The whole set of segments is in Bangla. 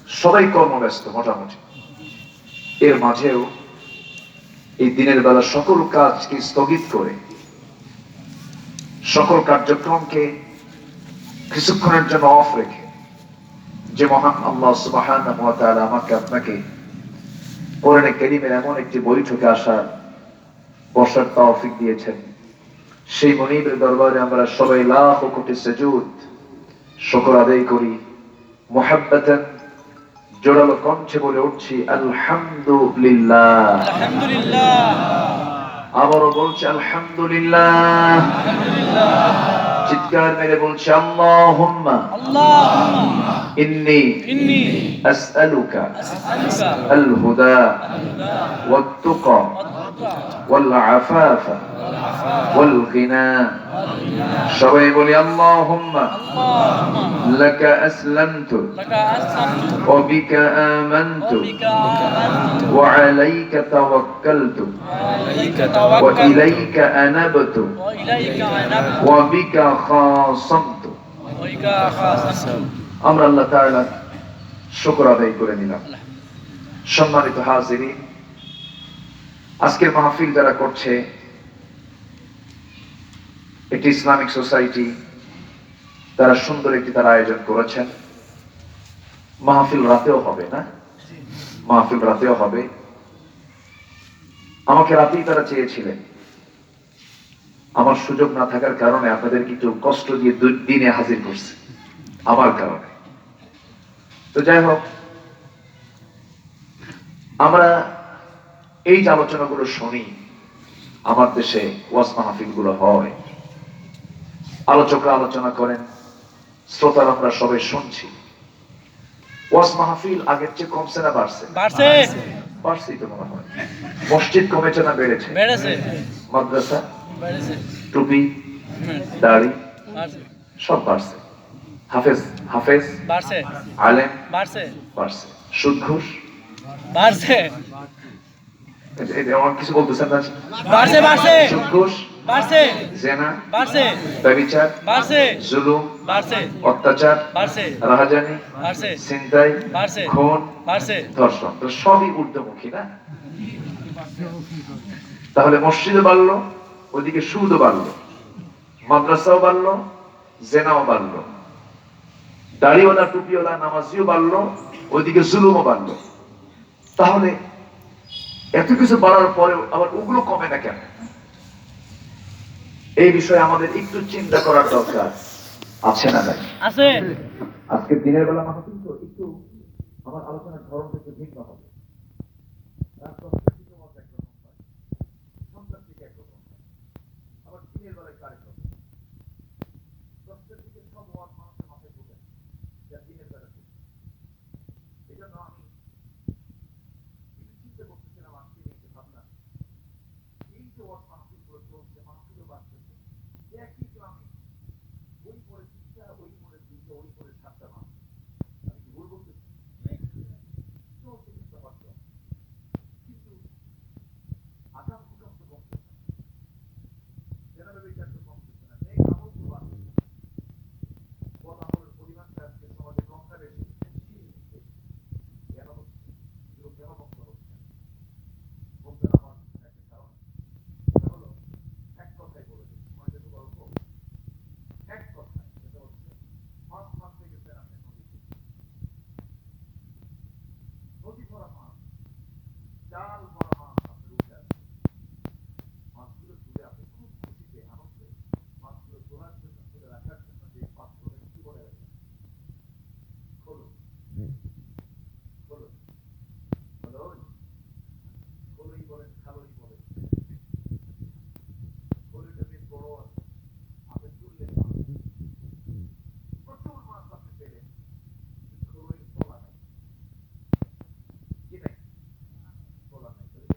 সবাই কর্মব্যস্ত মোটামুটি। এর মাঝেও এই দিনের বেলা সকল কাজকে স্থগিত করে, সকল কার্যক্রমকে কিছুক্ষণের জন্য অফ রেখে, যে মহান আল্লাহ সুবহানাহু ওয়া তাআলা আমাকে আপনাকে কোরআনে কারীমের এমন একটি বৈঠকে বসার তৌফিক দিয়েছেন, সেই মনিবের দরবারে আমরা সবাই লাখ কোটি সুজুদ শুকর আদায় করি। মুহাব্বাতান জোরালো কণ্ঠে বলে উঠছি আলহামদুলিল্লাহ। আবারও বলছি আলহামদুলিল্লাহ। চিৎকার মেরে বলছি আল্লাহুম্মা ইন্নী আসআলুকা আল হুদা ওয়াত তুকা ওয়াল আফাফা ওয়াল গিনা। সবাই বলি আল্লাহুম্মা লাকা আসলামতু ওয়া বিকা আমানতু ওয়া আলাইকা তাওয়াক্কালতু ওয়া ইলাইকা আনাবতু ওয়া বিকা খাসামতু। আমরা আল্লাহ তাআলা শুকর আদায় করে নিলাম। সম্মানিত হাজিরিন, আজকের মাহফিল যারা করছে, একটি ইসলামিক সোসাইটি, তারা সুন্দর একটি তারা আয়োজন করেছেন। মাহফিল রাতেও হবে না, মাহফিল রাতেও হবে। আমাকে রাতেই তারা চেয়েছিলেন, আমার সুযোগ না থাকার কারণে আপনাদেরকে একটু কষ্ট দিয়ে দিনে হাজির করছে আমার কারণে। তো যাই হোক, আমরা এই যে আলোচনাগুলো শুনি, আমার দেশে ওয়াজ মাহফিল গুলো হয়, আলোচকরা আলোচনা করেন, শ্রোতারা আমরা সবাই শুনছি। ওয়াজ মাহফিল আগের চেয়ে কমছে না বাড়ছে? বাড়ছেই তো মনে হয়। মসজিদ কমেছে না বেড়েছে? মাদ্রাসা, টুপি, দাড়ি সব বাড়ছে। হাফেজ হাফেজ আলেম বাড়ছে। সুদ ঘুষ বাড়ছে। কিছু বলতেছেন না? সুদ ঘুষ বাড়ছে, জেনা বাড়ছে, ব্যভিচার বাড়ছে, জুলুম বাড়ছে, অত্যাচার বাড়ছে, রাহাজানি বাড়ছে, ছিনতাই বাড়ছে, খুন বাড়ছে, ধর্ষণ সবই ঊর্ধ্বমুখী না? তাহলে মসজিদও বাড়লো, ওইদিকে সুদও বাড়লো, মাদ্রাসাও বাড়লো, জেনাও বাড়লো, দাড়িওয়ালা টুপিওয়ালা নামাজিও বাড়লো, ওইদিকে জুলুমও বাড়লো। তাহলে এত কিছু বাড়ার পরেও আবার ওগুলো কমে না কেন? এই বিষয়ে আমাদের একটু চিন্তা করার দরকার আছে না নাই? আছে। আজকে দিনের বেলা মাহফিল তো একটু আমার আলোচনার ধরনটা একটু ভিন্ন হবে। আবার দিনের বেলায় কারেক্ট হবে। দশটার দিকে সব ওয়াজ মানুষের মাথায় ঢুকে যা দিনের বেলা ঢুকে। এই জন্য আমি একটু চিন্তা করতেছিলাম, আজকে একটু ভাবনা, এই যে ওয়াজ মাহফিল গুলো চলছে, মাহফিলও বাড়তেছে, একই গ্রামে ওই পরে 3টা, ওই পরে 2টা, ওই পরে 7টা মাস। আমি কি ভুল বলতেছি? চলছে কিন্তু আবার কিন্তু আগাম প্রকাশ তো কমতেছে না, জেনারেল বিচার তো কমতেছে না, এই আমল তো বাড়তেছে। বল আমলের পরিমাণটা আজকে সমাজে কম না বেশি? কেন হচ্ছে? এগুলো কেন মুক্ত হচ্ছে? বলতে আমার একটা কারণ, সেটা হলো এক কথাই বলে দিই, সময় যেহেতু গল্প, এক কথায় সেটা হচ্ছে মাছ মারতে গেছেন আপনি নদীতে, নদী ভরা মাছ, জাল ভরা মাছ আপনার উঠে আসে, মাছগুলো তুলে আপনি খুব খুশিতে আনন্দে মাছগুলো তোলার জন্য, তুলে রাখার জন্য যে পাত্রটা কি বলে রাখেন? খোলো খোলো খোলোই, খোলই বলেন, খালোই বলেন, খোলটা বেশ বড় আছে, আপনি তুললেন মাছ, প্রচুর মাছ আপনি পেলেন, খোলই তোলা নাই, কি নাই তোলা নাই, তাহলে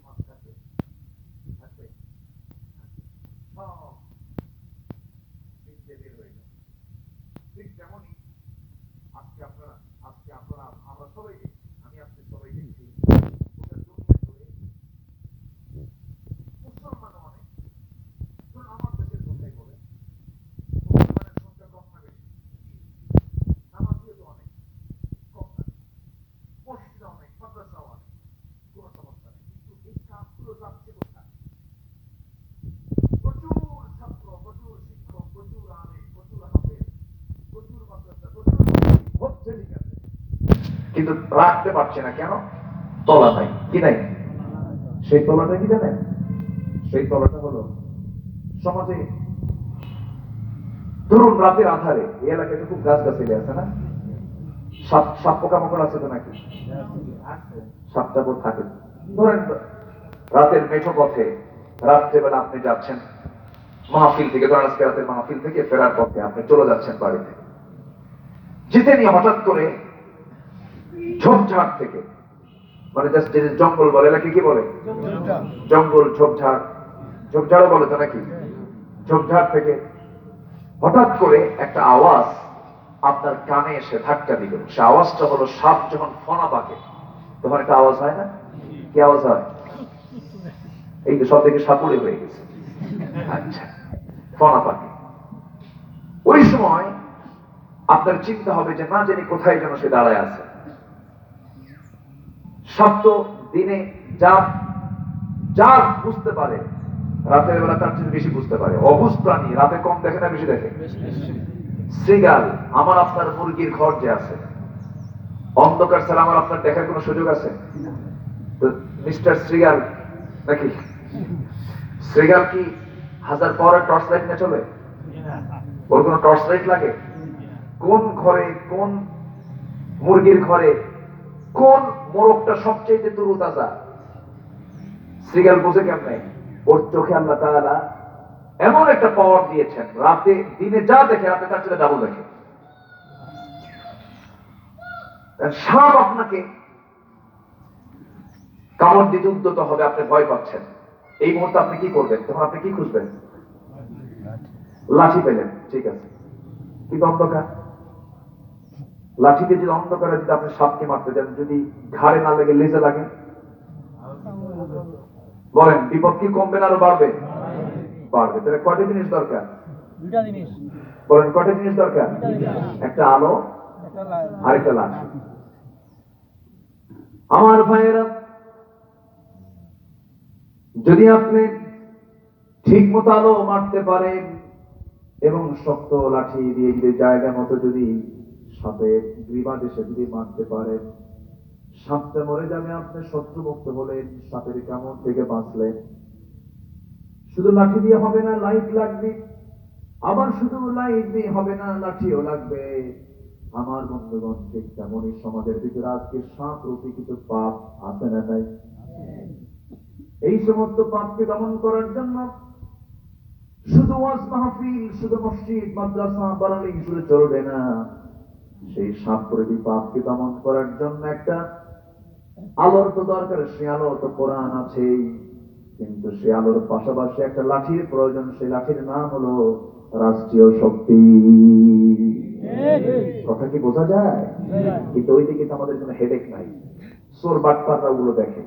কিন্তু রাখতে পারছে না। কেন? তলা নাই। কি নাই? সেই তলাটা কি জানেন? সেই তলাটা হলো সমাজে ধরুন রাতের আধারে এই এলাকাতে খুব গাছ গাছালি আছে না, সাপ সাপ পোকামাকড় আছে তো নাকি? সাপটা থাকে। ধরেন রাতের মেঠো পথে রাত্রেবেলা আপনি যাচ্ছেন মাহফিল থেকে, ধরেন আজকে রাতের মাহফিল থেকে ফেরার পথে আপনি চলে যাচ্ছেন বাড়িতে, যেতে নিয়ে হঠাৎ করে ঝোপঝাড় থেকে, মানে জাস্ট যে জঙ্গল বলে এলাকে কি বলে? জঙ্গল, ঝোপঝাড়, ঝোপঝাড়ও বলে তো নাকি? ঝোপঝাড় থেকে হঠাৎ করে একটা আওয়াজ আপনার কানে এসে ধাক্কা দিল। সে আওয়াজটা হলো সাপ যখন ফনা পাকে তখন একটা আওয়াজ হয় না? কি আওয়াজ হয়? এই তো সব থেকে সাপুড়ে হয়ে গেছে। আচ্ছা, ফনা পাকে। ওই সময় আপনার চিন্তা হবে যে না জানি কোথায় যেন সে দাঁড়ায় আছে। সাপ তো দিনে যা যা বুঝতে পারে রাতের বেলা তার চেয়ে বেশি বুঝতে পারে। অবুঝ প্রাণী রাতে কম দেখে না বেশি দেখে? শ্রীগাল আমার আপনার মুরগির ঘর যে আছে, অন্ধকার ছাড়া আমার আপনার দেখার কোন সুযোগ আছে? তো মিস্টার শ্রীগাল নাকি, শ্রীগাল কি 1000 পাওয়ারের টর্চ লাইট নিয়ে চলে? ওর কোন টর্চ লাইট লাগে? কোন ঘরে, কোন মুরগির ঘরে কোন মোরগটা সবচেয়ে তরুতাজা শ্রীগাল বুঝে কেমনে? ওর চোখে আল্লাহ তাআলা এমন একটা পাওয়ার দিয়েছেন, রাতে দিনে যা দেখে রাতে তার চেয়ে ডাবল দেখে। সাপ আপনাকে কামড় দিতে উদ্যত হবে, আপনি ভয় পাচ্ছেন। এই মুহূর্তে আপনি কি করবেন? তখন আপনি কি খুঁজবেন? লাঠি পেলেন, ঠিক আছে, কিন্তু অন্ধকার। লাঠিতে যদি অন্ধকারে যদি আপনি সাপকে মারতে যান, যদি ঘাড়ে না লেগে লেজে লাগে, বলেন বিপদ কি কমবে না আরো বাড়বে? বাড়বে। তাহলে কয়টা জিনিস দরকার? বলেন কয়টা জিনিস দরকার? একটা আলো আর একটা লাঠি। আমার ভাইয়েরা, যদি আপনি ঠিক মতো আলো মারতে পারেন এবং শক্ত লাঠি দিয়ে যদি জায়গা মতো যদি সাপের গ্রীবা দেশে যদি মারতে পারেন, সাপটা মরে যাবে, আপনি শত্রুমুক্ত হলেন, সাপের কামড় থেকে বাঁচলেন। শুধু লাঠি দিয়ে হবে না, লাইট লাগবে। আবার শুধু লাইট দিয়ে হবে না, লাঠিও লাগবে। আমার বন্ধুগণ, ঠিক তেমনই সমাজের ভিতরে আজকে সাপ রূপী কিছু পাপ আছে না তাই? এই সমস্ত পাপকে দমন করার জন্য শুধু ওয়াজ মাহফিল, শুধু মসজিদ মাদ্রাসা বানালেই শুধু চলবে না। সেই সাপ রূপী পাপকে দমন করার জন্য একটা আলোর তো দরকার। সে আলো তো কোরআন আছেই, কিন্তু সে আলোর পাশাপাশি একটা লাঠির প্রয়োজন। সেই লাঠির নাম হলো রাষ্ট্রীয় শক্তি। কথা কি বোঝা যায়? কিন্তু ওই দিকে তো আমাদের কোনো হেডেক নাই। চোর বাটপাররা ওগুলো দেখে।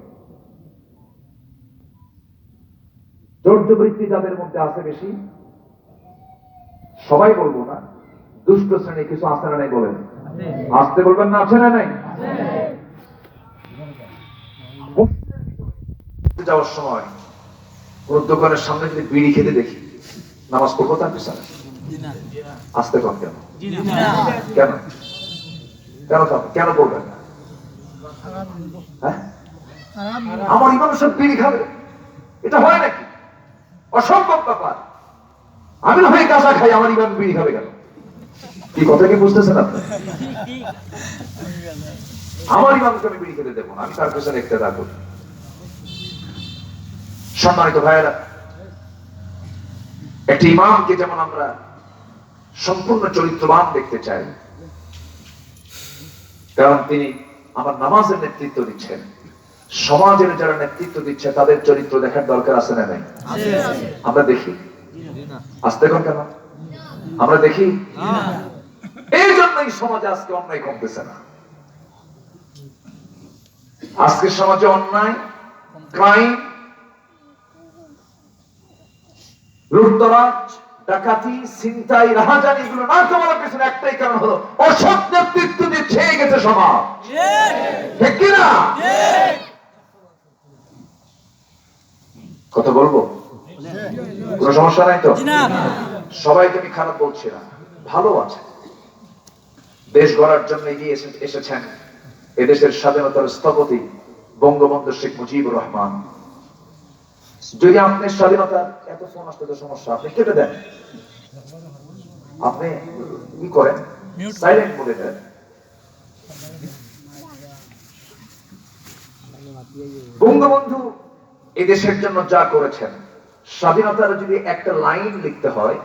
চৌর্যবৃত্তি যাদের মধ্যে আছে বেশি, সবাই বলবো না, দুষ্ট শ্রেণী কিছু আছে না নাই বলেন? আসতে বলবেন না, আছে না নাই? যাওয়ার সময় কোন দোকানের সামনে যদি বিড়ি খেতে দেখি, নামাজ পড়বো তার পিছনে? আসতে কম কেন? কেন কেন কেন বলবেন না? আমার ইমাম সব বিড়ি খাবে, এটা হয় নাকি? অসম্ভব ব্যাপার। আমি না হয় কাঁচা খাই, আমার ইমাম বিড়ি খাবে কেন? কি কথা কি বুঝতেছেন আপনি? আমার ইমামকে আমি বিড়ি খেতে দেবো না, আমি তার পেছনে একটা রাখবো। সম্মানিত ভাইয়েরা, একটি ইমামকে যেমন আমরা সম্পূর্ণ চরিত্রবান দেখতে চাই, কারণ তিনি আমার নামাজের নেতৃত্ব দিচ্ছেন, সমাজের যারা নেতৃত্ব দিচ্ছে তাদের চরিত্র দেখার দরকার আছে না নাই? আমরা দেখি? আসতে এখন কেন? আমরা দেখি। এই জন্যই সমাজে আজকে অন্যায় কমতেছে না। আজকের সমাজে অন্যায়, ক্রাইম, লুটতরাজ, ডাকাতি, ছিনতাই, রাহাজানি এগুলো না কমানোর পেছনে একটাই কারণ হলো অসৎ নেতৃত্ব দিয়ে ছেয়ে গেছে সমাজ। ঠিক কিনা? কথা বলবো? কোন সমস্যা নাই তো? সবাইকে আমি খারাপ বলছি না, ভালো আছে। দেশ গড়ার জন্য এগিয়ে এসেছেন, এদেশের স্বাধীনতার স্থপতি বঙ্গবন্ধু শেখ মুজিবুর রহমান। যদি আপনি স্বাধীনতার এত ফোন আসতে তো সমস্যা, আপনি কেটে দেন, আপনি কি করেন, সাইলেন্ট মোডে দেন। বঙ্গবন্ধু এদেশের জন্য যা করেছেন, স্বাধীনতার যদি একটা লাইন লিখতে হয়,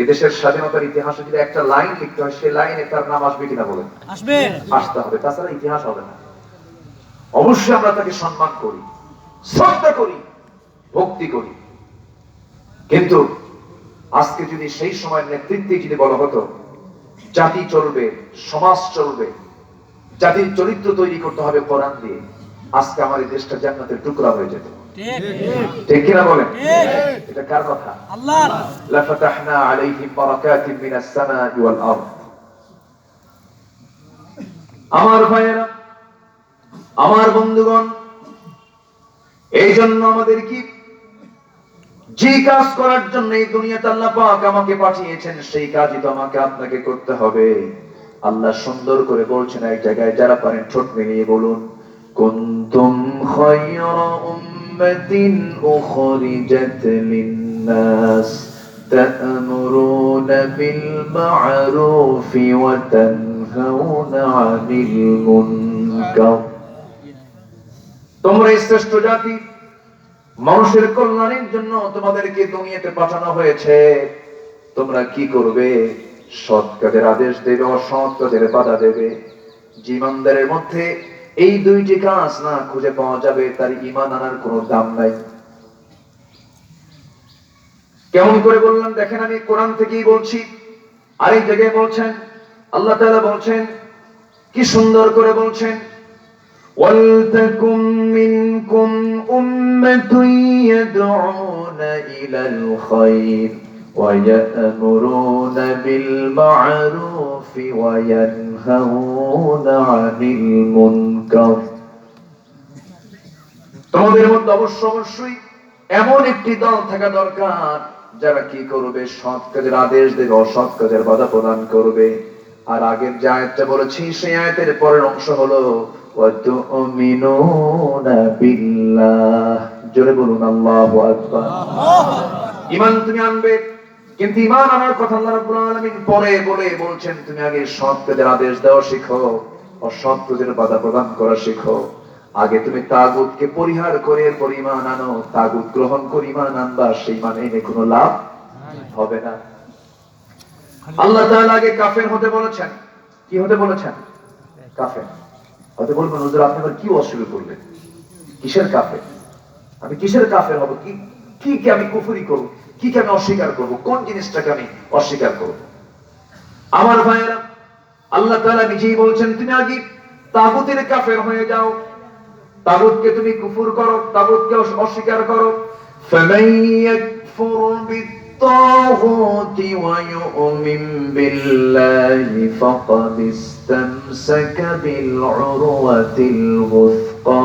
এদেশের স্বাধীনতার ইতিহাসে যদি একটা লাইন লিখতে হয়, সেই লাইনে তার নাম আসবে কিনা বলেন? আসবে, আসতে হবে, তাছাড়া ইতিহাস হবে না। অবশ্যই আমরা তাকে সম্মান করি, শ্রদ্ধা করি, ভক্তি করি, কিন্তু আজকে যদি সেই সময়ের নেতৃত্বে যদি বলা হতো জাতি চলবে, সমাজ চলবে, জাতির চরিত্র তৈরি করতে হবে কোরআন দিয়ে, আজকে আমার এই দেশটা জান্নাতের টুকরা হয়ে যেত। ঠিক কিনা বলেন? এটা কার কথা? আল্লাহর। লাফাতাহনা আলাইহিম বারাকাতিন মিনাস সামাই ওয়াল আরদ। আমার ভাইয়েরা, আমার বন্ধুগণ, এই জন্য আমাদের কি যে কাজ করার জন্য এই দুনিয়াতে আল্লাহ পাক আমাকে পাঠিয়েছেন, সেই কাজই তো আমাকে আপনাকে করতে হবে। আল্লাহ সুন্দর করে বলছেন এক জায়গায়, যারা পারেন ঠোঁট মিলিয়ে বলুন, কুনতুম খায়রা উম্মাতিন উখরিজাত লিন-নাস তা'মুরুনা বিল মা'রুফি ওয়া তানহাউনা 'আনিল মুনকার। তোমরা শ্রেষ্ঠ জাতি, মানুষের কল্যাণের জন্য তোমাদেরকে দুনিয়াতে পাঠানো হয়েছে। তোমরা কি করবে? সৎ কাজের আদেশ দেবে, অসৎ কাজের বাধা দেবে। ঈমানদারের মধ্যে এই দুইটি কাজ না খুঁজে পাওয়া যাবে, তার ঈমান আনার কোনো দাম নাই। কেমন করে বললাম দেখেন, আমি কোরআন থেকেই বলছি। আরেক জায়গায় বলছেন, আল্লাহ তাআলা বলছেন, কি সুন্দর করে বলছেন, وَلْتَكُنْ مِنْكُمْ أُمَّةٌ يَدْعُونَ إِلَى الْخَيْرِ وَيَأْمُرُونَ بِالْمَعْرُوفِ وَيَنْهَوْنَ عَنِ الْمُنكَرِ। তোমাদের মধ্যে অবশ্যই এমন একটি দল থাকা দরকার, যারা কি করবে? সৎ কাজের আদেশ দেবে, অসৎ কাজের বাধা প্রদান করবে। আর আগের যে আয়াতটা বলেছি, সেই আয়াতের পরের অংশ হলো ওয়াতুমিনুনা বিল্লাহ। জোরে বলুন আল্লাহু আকবার। ঈমান তুমি আনবে, কিন্তু ঈমান আনার কথা আল্লাহ রাব্বুল আলামিন পরে বলছেন, তুমি আগে সৎ কাজের আদেশ দেওয়া শিখো, অসৎ কাজের বাধা প্রদান করা শিখো। আগে তুমি তাগুতকে পরিহার করে এরপর ঈমান আনো। তাগুত গ্রহণ করে ঈমান আনবা, সেই ঈমান এনে কোনো লাভ হবে না। আল্লাহ তাআলা আগে কাফের হতে বলেছেন। কি হতে বলেছেন? কাফের হতে বলবেন, হুজুর আপনি আবার কি অস্বীকার করলেন? কিসের কাফের? আমি কিসের কাফের হব? কি কি আমি কুফরি করব? কি কি আমি অস্বীকার করব? কোন জিনিসটাকে আমি অস্বীকার করব? আমার ভাইয়েরা, আল্লাহ তাআলা নিজেই বলছেন, তুমি আগে তাগুতের কাফের হয়ে যাও। তাগুতকে তুমি কুফর করো, তাগুতকে অস্বীকার করো। ফামান ইয়াকফুর বিত-তাগুতি ওয়া ইউমিন বিল্লাহি ফাকাদ ইসতামসাকা বিল-উরওয়াতিল ওয়ুসকা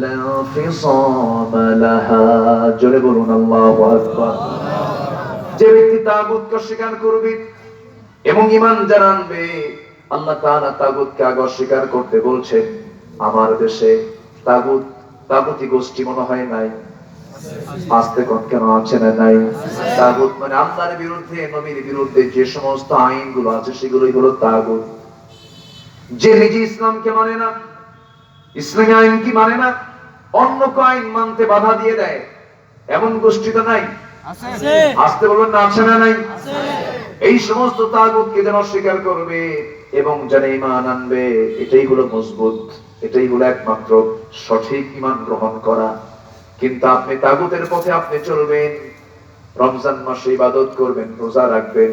লা ফিসামা লাহা। জোরে বলুন আল্লাহু আকবার। যে ব্যক্তি তাগুতকে অস্বীকার করবে এবং ঈমান জানাবে, আল্লাহ তাআলা তাগুতকে আগে অস্বীকার করতে বলছেন। আমার দেশে তাগুতি গোষ্ঠী মনে হয় নাই, আস্তে কেন আছে না? নাই। তাগুত মানে আল্লাহর বিরুদ্ধে, নবীর বিরুদ্ধে যে সমস্ত আইনগুলো আছে, সেগুলোই হলো তাগুত। যে নিজে ইসলামকে মানে না, ইসলামী আইন কি মানে না, অন্য আইন মানতে বাধা দিয়ে দেয়, এমন গোষ্ঠী তো নাই? আসতে বলবেন না, আছে না? নাই। এই সমস্ত তাগুতকে যেন অস্বীকার করবে এবং যারা ঈমান আনবে, এটাই হলো মজবুত, এটাই হলো একমাত্র সঠিক ঈমান গ্রহণ করা। কিন্তু আপনি তাগুতের পথে আপনি চলবেন, রমজান মাসে ইবাদত করবেন, রোজা রাখবেন,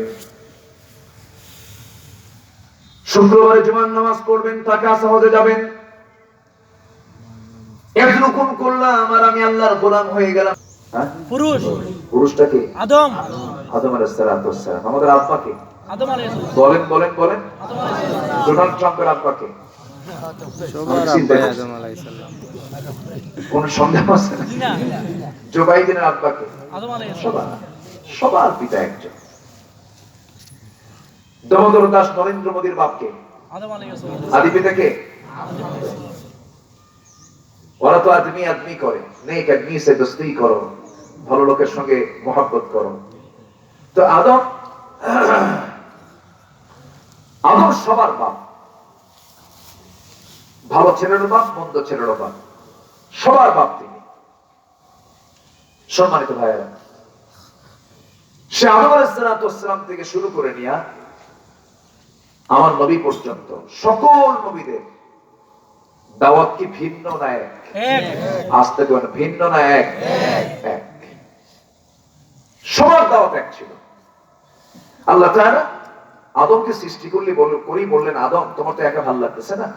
শুক্রবারে জুমার নামাজ পড়বেন, টাকা সহজে যাবেন, এরকম করলাম আর আমি আল্লাহর গোলাম হয়ে গেলাম। পুরুষটাকে আদম আলাইহিস সালাম। আমাদের আব্বাকে আদম আলাইহিস সালাম। বলেন ডোনাল্ড ট্রাম্পের আব্বাকে কোন সন্দেহ আছে না? জো বাইডেনের আব্বাকে আদম আলাইহিস সালাম। সবার পিতা একজন। দামোদর দাস নরেন্দ্র মোদীর বাপকে আদম আলাইহিস সালাম। আদি পিতাকে ওরা তো আদমি আদমি করে, নেক আদমি সে দোস্তি করো, ভালো লোকের সঙ্গে মহব্বত করো। তো আদম আদম সবার বাপ, ভালো ছেলেরও বাপ, মন্দ ছেলেরও বাপ, সবার বাপ তিনি। সম্মানিত ভাইয়েরা, সে আদম আলাইহিসসালাম থেকে শুরু করে নিয়ে আমার নবী পর্যন্ত সকল নবীদের দাওয়াত কি ভিন্ন না এক? আসতে বলেন ভিন্ন না এক? এক। সবার দাওয়াত এক ছিল। আল্লাহ তাআলা আদমকে সৃষ্টি করেই বললেন, আদম তোমার তো একা ভালো লাগতেছে না,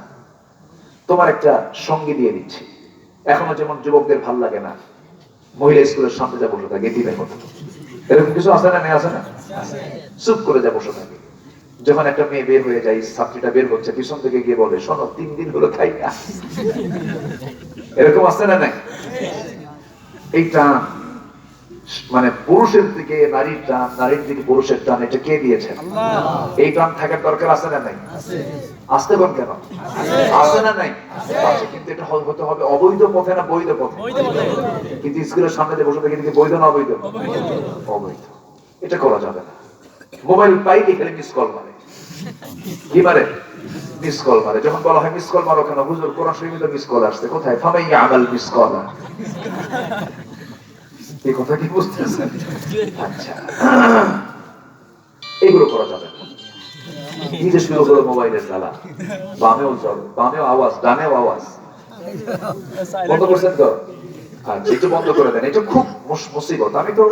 তোমার একটা সঙ্গী দিয়ে দিচ্ছি। এখনো যেমন যুবকদের ভাল লাগে না মহিলা স্কুলের সামনে যা বসে থাকে এটিমের মতো, এরকম কিছু আছে না? নেই আছে না? চুপ করে যা বসে থাকে। যখন একটা মেয়ে বের হয়ে যায়, ছাত্রীটা বের হচ্ছে, পিছন থেকে গিয়ে বলে, শোনো 3 দিন হলো খাই না। এরকম আছে না? নাই? এই টান, মানে পুরুষের দিকে নারীর টান, নারীর দিকে পুরুষের টান, এটা কে দিয়েছে? এই টান থাকার দরকার আছে না? নাই? আসতে কোন কেন? আছে না? নাই? কিন্তু এটা হতে হবে অবৈধ পথে না বৈধ পথে? কিন্তু স্কুলের সামনে যে বসে থাকে বৈধ না অবৈধ? অবৈধ। এটা করা যাবে না। মোবাইল পাইলে খেলে মিস কল মারে। কি মারে? মিস কল মারে। যখন বলা হয় মিস কল মারো কেন, হুজুর কোরআন শরীফে তো মিস কল আসছে, কোথায়? ফামাইয়া আমাল মিস কল। এই কথা কি বুঝতেছেন? আচ্ছা, এগুলো করা যাবে না। নিজে শুরু হলো মোবাইলের জ্বালা, বামেও জল, বামেও আওয়াজ, ডানেও আওয়াজ। বন্ধ করছেন তো? আচ্ছা, একটু বন্ধ করে দেন। এটা খুব মুসিবত। আমি তো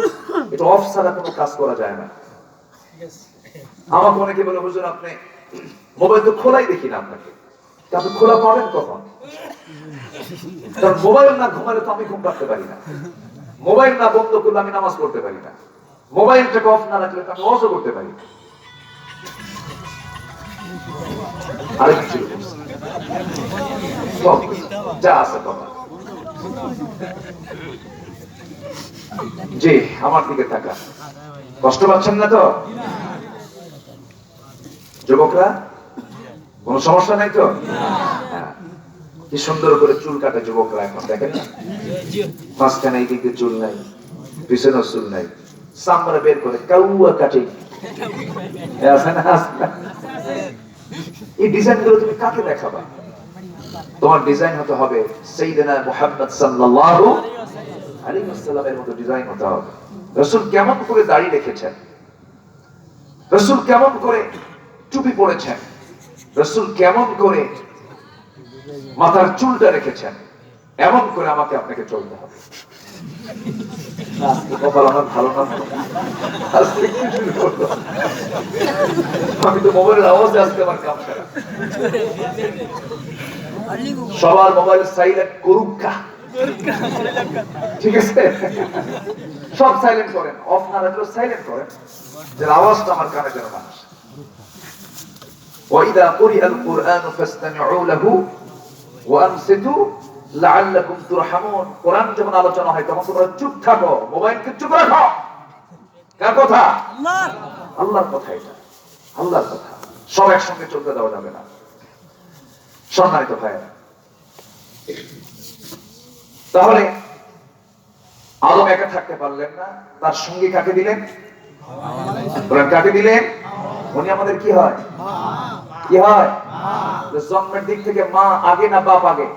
এটা অফ ছাড়া কোনো কাজ করা যায় না। আমাকে অনেকে বলে, হুজুর আপনি মোবাইল তো খোলাই দেখি না আপনাকে, আপনি খোলা পাবেন কখন? কারণ মোবাইল না ঘুমালে তো আমি ঘুম পাড়তে পারি না, মোবাইল না বন্ধ করলে আমি নামাজ পড়তে পারি না, মোবাইলটাকে অফ না রাখলে আমি ওয়াজও করতে পারি না। আরেক কিছু যা আছে কথা। জি, আমার দিকে থাকা। কষ্ট পাচ্ছেন না তো যুবকরা? কোন সমস্যা নাই তো? কি সুন্দর করে চুল কাটে যুবকরা এখন, দেখেন না? মাঝখানে এই দিকে চুল নাই, পিছনে চুল নাই, সামনে বের করে কাউয়া কাটে। এই ডিজাইন গুলো তুমি কাকে দেখাবা? তোমার ডিজাইন হতে হবে সাইয়েদনা মুহাম্মদ সাল্লাল্লাহু আলাইহি ওয়াসাল্লামের মতো ডিজাইন হতে হবে। রাসূল কেমন করে দাড়ি রেখেছেন, রাসূল কেমন করে টুপি পরেছেন, রাসূল কেমন করে মাথার চুলটা রেখেছেন, এমন করে আমাকে আপনাকে চলতে হবে। আমি তো মোবাইলের আওয়াজে আসতে আমার কাম সারা। সবার মোবাইল সাইলেন্ট করুক, ঠিক আছে? সব সাইলেন্ট করেন, অফ না রাখলেও সাইলেন্ট করেন, যে আওয়াজটা আমার কানে যেন না আসে। وإذا قرئ القرآن فاستمعوا له وأنصتوا لعلكم ترحمون। কোরআন যখন আলোচনা হয় তখন তোমরা চুপ থাকো, মোবাইলকে চুপ রাখো। কার কথা? আল্লাহর। আল্লাহর কথা এটা, আল্লাহর কথা। সব একসঙ্গে চলতে দেওয়া যাবে না। সম্মানিত ভাইয়েরা, তাহলে আদম একা থাকতে পারলেন না, তার সঙ্গী কাকে দিলেন? কাকে দিলেন? উনি আমাদের কি হয়? কি হয়? জন্মের দিক থেকে মা আগে না বাপ আগে?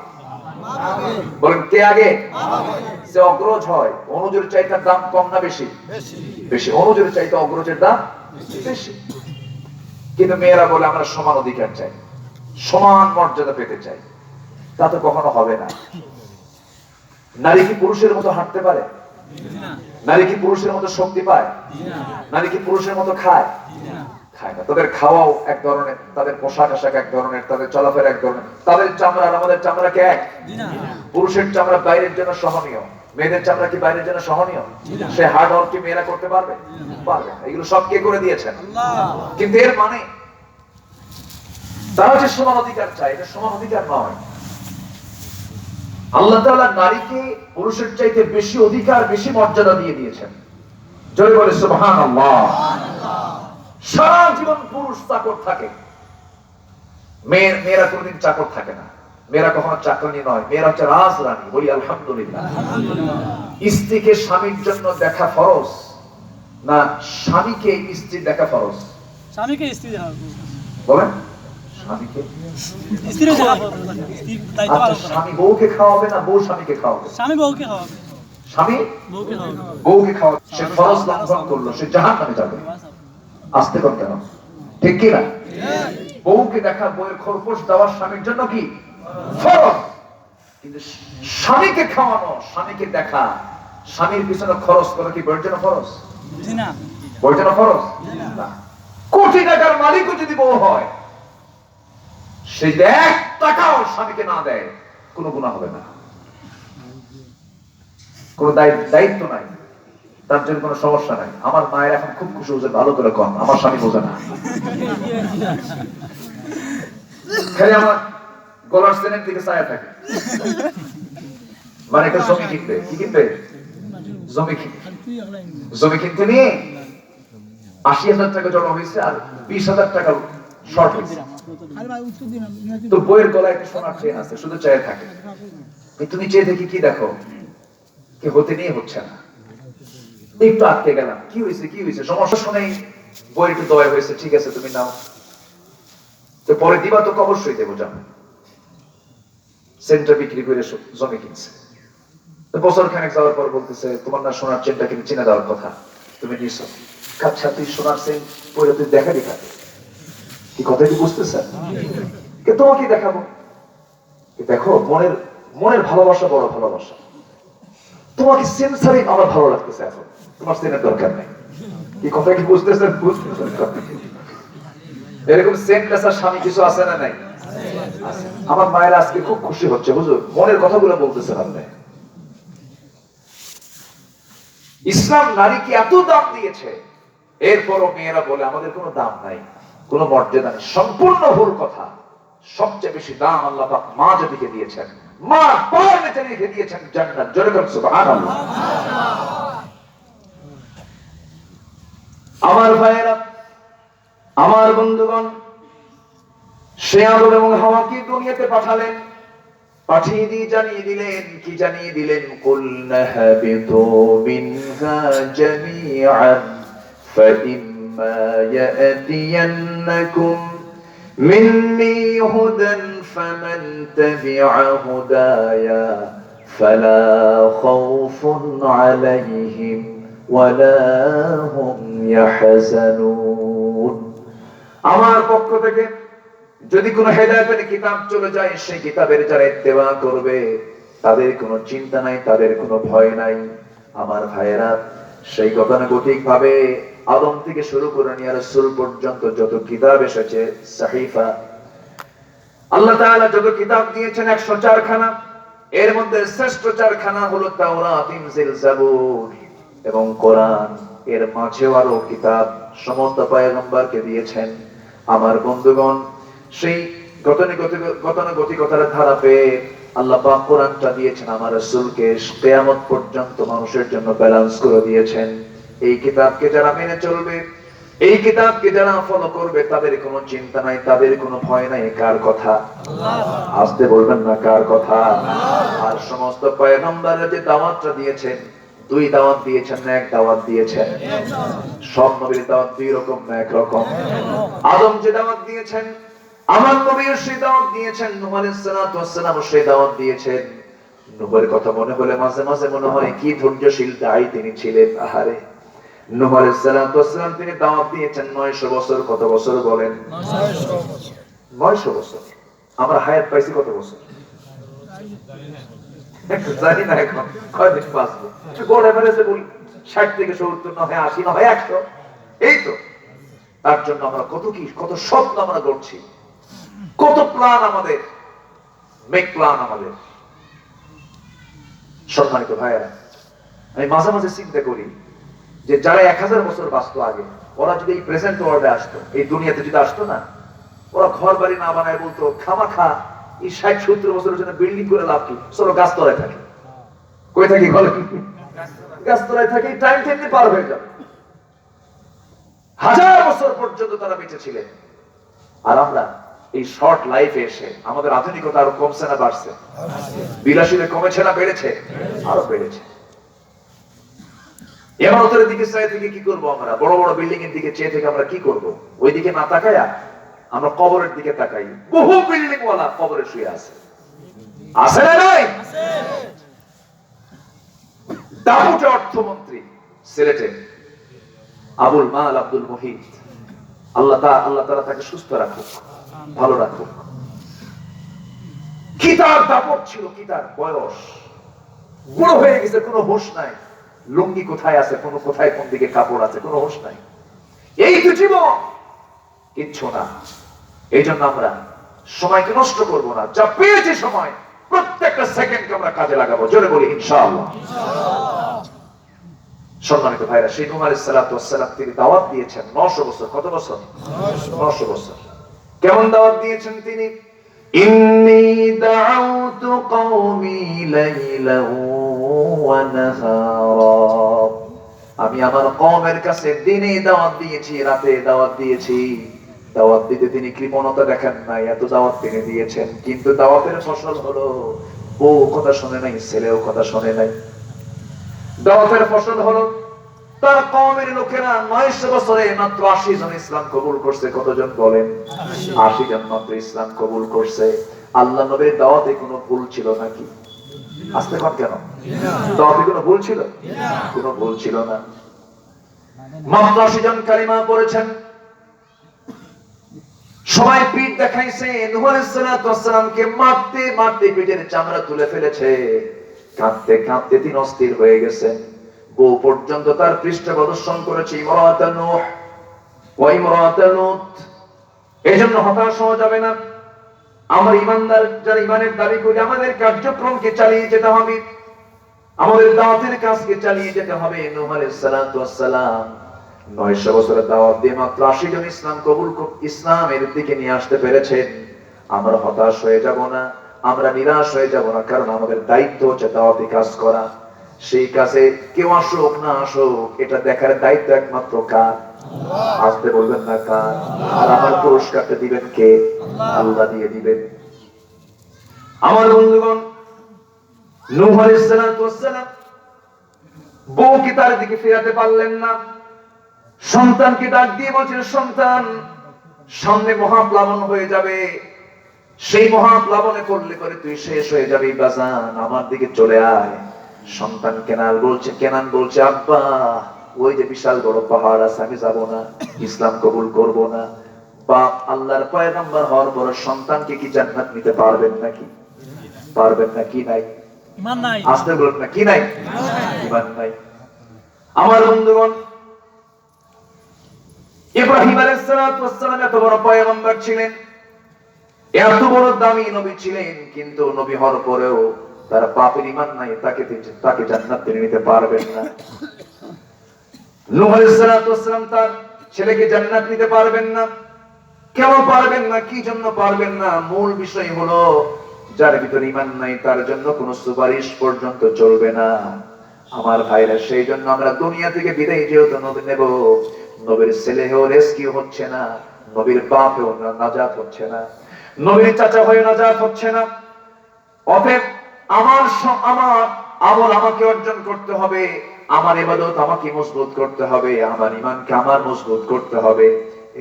বলেন কে আগে? সে অগ্রজ হয়। অনুজের চাইতে দাম কম না বেশি? বেশি। অনুজের চাইতে অগ্রজের দাম বেশি। কিন্তু মেয়েরা বলে আমরা সমান অধিকার চাই, সমান মর্যাদা পেতে চাই। তা তো কখনো হবে না। নারী কি পুরুষের মতো হাঁটতে পারে? নারী কি পুরুষের মতো শক্তি পায়? নারী কি পুরুষের মতো খায়? খায় না। তাদের খাওয়াও এক ধরনের, তাদের পোশাক আশাক এক ধরনের, তাদের চলাফেরা এক ধরনের। তাদের চামড়া আর আমাদের চামড়া কি এক? পুরুষের চামড়া বাইরের জন্য সহনীয়, মেয়েদের চামড়া কি বাইরের জন্য সহনীয়? সে হার্ড ওয়ার্ক কি মেয়েরা করতে পারবে? পারবে না। এগুলো সব কে করে দিয়েছেন? কিন্তু এর মানে তারা যে সমান অধিকার চায়, এটা সমান অধিকার নয়। আল্লাহ তাআলা নারীকে পুরুষের চাইতে বেশি অধিকার, বেশি মর্যাদা দিয়ে দিয়েছেন। জয় বলে সুবহানাল্লাহ। সারা জীবন পুরুষ চাকর থাকে, মেয়েরা কোনদিন চাকর থাকে না, মেয়েরা কখনো চাকরানি নয়, মেয়েরা হচ্ছে রাজরানী। বলি আলহামদুলিল্লাহ। স্ত্রীকে স্বামীর জন্য দেখা ফরজ না স্বামীকে স্ত্রী দেখা ফরজ? স্বামীকে স্ত্রী দেখা বলেন। স্বামীকে স্ত্রী দেখা ফরজ, স্ত্রীর দায়িত্ব পালন করা। স্বামী বউকে খাওয়াবে না বউ স্বামীকে খাওয়াবে? স্বামী বউকে খাওয়াবে। স্বামী বউকে খাওয়াবে। বউকে খাওয়াবে। সে ফরজ লঙ্ঘন করলো, সে জাহান্নামে যাবে। আসতে কর কেন? ঠিক কি না? বউকে দেখা, বউয়ের খরপোশ দেওয়া স্বামীর জন্য কি ফরজ। কিন্তু স্বামীকে খাওয়ানো, স্বামীকে দেখা, স্বামীর পিছনে খরচ করা কি বউয়ের জন্য ফরজ? জি না। বউয়ের জন্য ফরজ না। কোটি টাকার মালিকও যদি বউ হয়, সে যদি 1 টাকাও স্বামীকে না দেয়, কোনো গুনাহ হবে না, কোনো দায়িত্ব নাই, তার জন্য কোনো সমস্যা নাই। আমার মায়ের এখন খুব খুশি হচ্ছে, ভালো করে কম, আমার স্বামী বোঝে না। খালি আমার গলার চেনের দিকে চায়া থাকে, মানে একটা জমি কিনবে। কি কিনবে? জমি কিনতে নিয়ে 80,000 টাকা জমা হয়েছে আর 20,000 টাকা শর্ট হয়েছে। তো বইয়ের গলায় একটা সোনার চেন আছে, শুধু চায়ে থাকে। তুমি চেয়ে দেখি কি দেখো, কি হতে নিয়ে হচ্ছে না। একটু আটকে গেলাম, কি হয়েছে কি হয়েছে, সমস্যা শুনেই বই একটু দয়া হয়েছে, ঠিক আছে তুমি নাও। তো পরে দিবা তো অবশ্যই দেবো, জানো। চেনটা বিক্রি করে জমি কিনছে। তো বছর খানেক যাওয়ার পর বলতেছে, তোমার না সোনার চেনটা কিন্তু চিনে দেওয়ার কথা, তুমি নিছো। আচ্ছা তুই সোনার চেন পরে তুই দেখাবি কাকে? কি কথা কি বুঝতেছেন? তোমাকে দেখাবো। দেখো, মনের ভালোবাসা বড় ভালোবাসা। তোমাকে সেন্সারি আমার ভালো লাগতেছে, এখন তোমার সেনের দরকার নাই। কি কথা কি বুঝতেছেন? এরকম সেন্টলেসার স্বামী কিছু আছে না নাই? আমার মায়ের আজকে খুব খুশি হচ্ছে, হুজুর মনের কথাগুলো বলতেছেন আপনি। ইসলাম নারীকে এত দাম দিয়েছে, এরপরও মেয়েরা বলে আমাদের কোনো দাম নাই, কোনো মর্যাদা নেই। সম্পূর্ণ ভুল কথা। সবচেয়ে বেশি দাম আল্লাহ পাক মা জাতিকে দিয়েছেন। মা পায়ের নিচে রেখে দিয়েছেন জান্নাত। জোরে বলুন সুবহানাল্লাহ। আমার ভাইয়েরা, আমার বন্ধুগণ, সে আদম এবং হাওয়াকে দুনিয়াতে পাঠালেন। পাঠিয়ে দিয়ে জানিয়ে দিলেন, কি জানিয়ে দিলেন? কুলনা হাবিতু মিনহা জামিআন ফাইম্মা ইয়াতিয়ান্নাকুম মিন্নি হুদান ফামান তাবিআ হুদায়া ফালা খাউফুন আলাইহিম ওয়ালা হুম ইয়াহজানুন। আমার পক্ষ থেকে যদি কোনো হেদায়েতের কিতাব চলে যায়, সেই কিতাবের যারা ইত্তেবা করবে তাদের কোনো চিন্তা নাই, তাদের কোনো ভয় নাই। আমার ভাইয়েরা, সেই গতানুগতিক ভাবে আদম থেকে শুরু করে নিয়ে রাসূল পর্যন্ত যত কিতাব এসেছে, সাহিফা, আল্লাহ তাআলা যত কিতাব দিয়েছেন 104 খানা। এর মধ্যে শ্রেষ্ঠ 4 খানা হলো তাওরাত, ইনজিল, জাবুর এবং কোরআন। এর মাঝেও আরো কিতাব সমস্ত পয়গম্বরকে দিয়েছেন। আমার বন্ধুগণ, সেই গতানুগতিকতার ধারা পেয়ে আল্লাহ পাক কোরআনটা দিয়েছেন আমার রাসূলকে, কিয়ামত পর্যন্ত মানুষের জন্য ব্যালেন্স করে দিয়েছেন। এই কিতাবকে যারা মেনে চলবে, এই কিতাবকে যারা ফলো করবে, তাদের কোনো চিন্তা নাই, তাদের কোনো ভয় নাই। কার কথা? আল্লাহ। আসতে বলবেন না, কার কথা? আর সমস্ত পয়গম্বররা যে দাওয়াতটা দিয়েছেন, 2 দাওয়াত দিয়েছেন না 1 দাওয়াত দিয়েছেন? সব নবীর দাওয়াত 2 রকম না 1 রকম? আদম যে দাওয়াত দিয়েছেন, আমার নবীও সেই দাওয়াত দিয়েছেন, নূহ আলাইহিস সালাতু ওয়াস সালাম সেই দাওয়াত দিয়েছেন। নূহের কথা মনে হলে মাঝে মাঝে মনে হয় কি ধৈর্যশীল দায়ী তিনি ছিলেন। আহারে, নূহ আলাইহিস সালাতু ওয়াস সালাম তিনি দাওয়াত দিয়েছেন 900 বছর। কত বছর বলেন? 900 বছর। আমরা হায়াত পাইছি কত বছর জানি না, এখন কয়দিন বাঁচবো। গোল এভারেজে বলি 60 থেকে 70, না হয় 80, না হয় 100, এই তো। তার জন্য আমরা কত স্বপ্ন আমরা গড়ছি, কত প্ল্যান আমাদের, মেক প্ল্যান আমাদের। সম্মানিত ভাইয়েরা, আমি মাঝে মাঝে চিন্তা করি যে যারা 1000 বছর বাঁচতো আগে, ওরা যদি এই প্রেজেন্ট ওয়ার্ল্ডে আসতো, এই দুনিয়াতে যদি আসতো না, ওরা ঘর বাড়ি না বানায় বলতো খামাখা এই 60-70 বছরের জন্য বিল্ডিং করে লাভ কি, চলো গাছতলায় থাকি। কই থাকি বলে? গাছতলায় থাকি, টাইম টেনে পার হয়ে যাবে। 1000 বছর পর্যন্ত তারা বেঁচে ছিলেন। আর আমরা এই শর্ট লাইফে এসে আমাদের আধুনিকতা আরো কমছে না বাড়ছে? বিলাসিতা কমেছে না বেড়েছে? আরো বেড়েছে। ইমারতের দিকে চেয়ে থেকে কি করব আমরা? বড় বড় বিল্ডিং এর দিকে চেয়ে থেকে আমরা কি করব? ওই দিকে না তাকায়া আমরা কবরের দিকে তাকাই। বহু বিল্ডিং ওয়ালা কবরে শুয়ে আছে, আছে না নাই? দাপুটে অর্থমন্ত্রী সিলেটে আবুল মাল আব্দুল মুহিত, আল্লাহ তাআলা তাকে সুস্থ রাখুক, ভালো রাখুক। কি তার দাপট ছিল, কি তার বয়স! বুড়ো হয়ে গেছে, কোনো হোশ নাই। লুঙ্গি কোথায় আছে, কোথায় কোন দিকে কাপড় আছে, কোনো হোশ নাই। এই তো জীবন, কিচ্ছু না। এই জন্য আমরা সময়কে নষ্ট করব না। যা পেয়েছি সময়, প্রত্যেকটা সেকেন্ডকে আমরা কাজে লাগাবো। জোরে বলি ইনশাআল্লাহ। সম্মানিত ভাইরা, সেই নূহ আলাইহিস সালাতু ওয়াস সালাম তিনি দাওয়াত দিয়েছেন 900 বছর। কত বছর? 900 বছর। কেমন দাওয়াত দিয়েছেন তিনি? ইন্নী দাউতু কওমি লাইলান ওয়া নাহারা, আমি আমার কওমের কাছে দিনে দাওয়াত দিয়েছি, রাতে দাওয়াত দিয়েছি। দাওয়াত দিতে তিনি কৃপণতা দেখেন নাই, এত দাওয়াত তিনি দিয়েছেন। কিন্তু দাওয়াতের ফসল হলো বউ কথা শুনে নাই, ছেলেও কথা শুনে নাই। দাওয়াতের ফসল হলো তার কওমের লোকেরা 900 বছরে মাত্র 80 জন ইসলাম কবুল করছে। কতজন বলেন? 80 জন মাত্র ইসলাম কবুল করছে। আল্লাহ নবীর দাওয়াতে কোনো ভুল ছিল নাকি? আস্তে কর কেন? দাওয়াতে কোনো ভুল ছিল? কোনো ভুল ছিল না। মাত্র 80 জন কালিমা পড়েছেন। সবাই পিঠ দেখাইছে। নূহ আলাইহিস সালাতু ওয়াস সালামকে মারতে মারতে পিঠের চামড়া তুলে ফেলেছে। কাঁদতে কাঁদতে তিনি অস্থির হয়ে গেছেন। বউ পর্যন্ত তার পৃষ্ঠ প্রদর্শন করেছে, ইমরাত নূহ ওয়া ইমরাত লূত। এজন্য হতাশ হওয়া যাবে না। আমরা ইমানদার যারা ইমানের দাবি করি, আমাদের কার্যক্রমকে চালিয়ে যেতে হবে, আমাদের দাওয়াতের কাজকে চালিয়ে যেতে হবে। নূহ আলাইহিস সালাতু ওয়াস সালাম 900 বছরের দাওয়াত দিয়ে মাত্র 80 জন ইসলামের দিকে নিয়ে আসতে পেরেছেন। আমরা হতাশ হয়ে যাব না, আমরা নিরাশ হয়ে যাব না, কারণ আমাদের দায়িত্ব হচ্ছে দাওয়াতি কাজ করা। সেই কাজে কেউ আসুক না আসুক, এটা দেখার দায়িত্ব একমাত্র কার? আসতে বলবেন না কার? আর আমার পুরস্কারটা দিবেন কে? আল্লাহ দিয়ে দিবেন। আমার বন্ধুগণ, নূহ আলাইহিস সালাতু ওয়াস সালাম বউকে তার দিকে ফেরাতে পারলেন না। সন্তানকে ডাক দিয়ে বলছেন, সন্তান, সামনে মহাপ্লাবন হয়ে যাবে, সেই মহাপ্লাবনে পড়লে করে তুই শেষ হয়ে যাবি, বাজান আমার দিকে চলে আয়। সন্তান কেনান বলছে, আব্বা ওই যে বিশাল বড় পাহাড় আছে, আমি যাব না, ইসলাম কবুল করব না। বাপ আল্লাহর পয়গম্বর হওয়ার পর সন্তানকে কি জান্নাত নিতে পারবেন নাকি? পারবেন না? কি নাই? ঈমান নাই। আসতে বলুন না, কি নাই? ঈমান নাই। আমার বন্ধুগণ, ইব্রাহিম আলাইহিস সালাতু ওয়াস সালাম এত বড় পয়গম্বর ছিলেন, এত বড় দামি নবী ছিলেন, কিন্তু নবী হওয়ার পরেও তার বাপের ঈমান নাই, তাকে জান্নাত তিনি নিতে পারবেন না। নূহ আলাইহিস সালাতু ওয়াস সালাম তার ছেলেকে জান্নাত নিতে পারবেন না। কেন পারবেন না? কি জন্য পারবেন না? মূল বিষয় হলো, যার ভিতরে ঈমান নাই তার জন্য কোনো সুপারিশ পর্যন্ত চলবে না। আমার ভাইরা, সেই জন্য আমরা দুনিয়া থেকে বিদায় যেহেতু নবী নেব, নবীর ছেলেও রেস্কিউ হচ্ছে না, নবীর বাপও নাজাত হচ্ছে না, নবীর চাচা হয়ে নাজাত হচ্ছে না। অতএব আমার আমল আমাকে অর্জন করতে হবে, আমার ইবাদত আমাকে মজবুত করতে হবে, আমার ঈমানকে আমার মজবুত করতে হবে।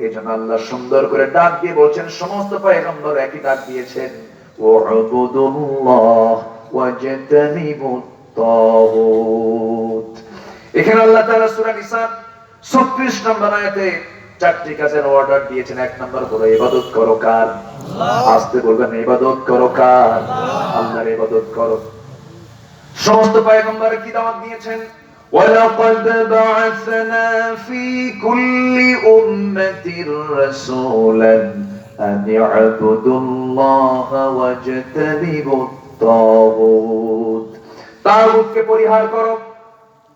এই জন্য আল্লাহ সুন্দর করে ডাক দিয়ে বলছেন, সমস্ত পয়গম্বর একই ডাক দিয়েছেন, ওয়া'বুদুল্লাহ ওয়াজতানিবুত তাগুত। এখানে আল্লাহ তাআলা সূরা নিসা 36 নম্বর আয়াতে 4টি কাজের অর্ডার দিয়েছেন। 1 নম্বর হলো ইবাদত করো কার? আসতে বলবেন, ইবাদত করো কার? আল্লাহর ইবাদত করো। সমস্ত পয়গম্বর কি দাওয়াত দিয়েছেন? ওয়ালাকাদ বা'আসনা ফি কুল্লি উম্মাতির রাসূলান আন ই'বুদুল্লাহ ওয়াজতানিবুত তাগুত। তাগুতকে পরিহার করো,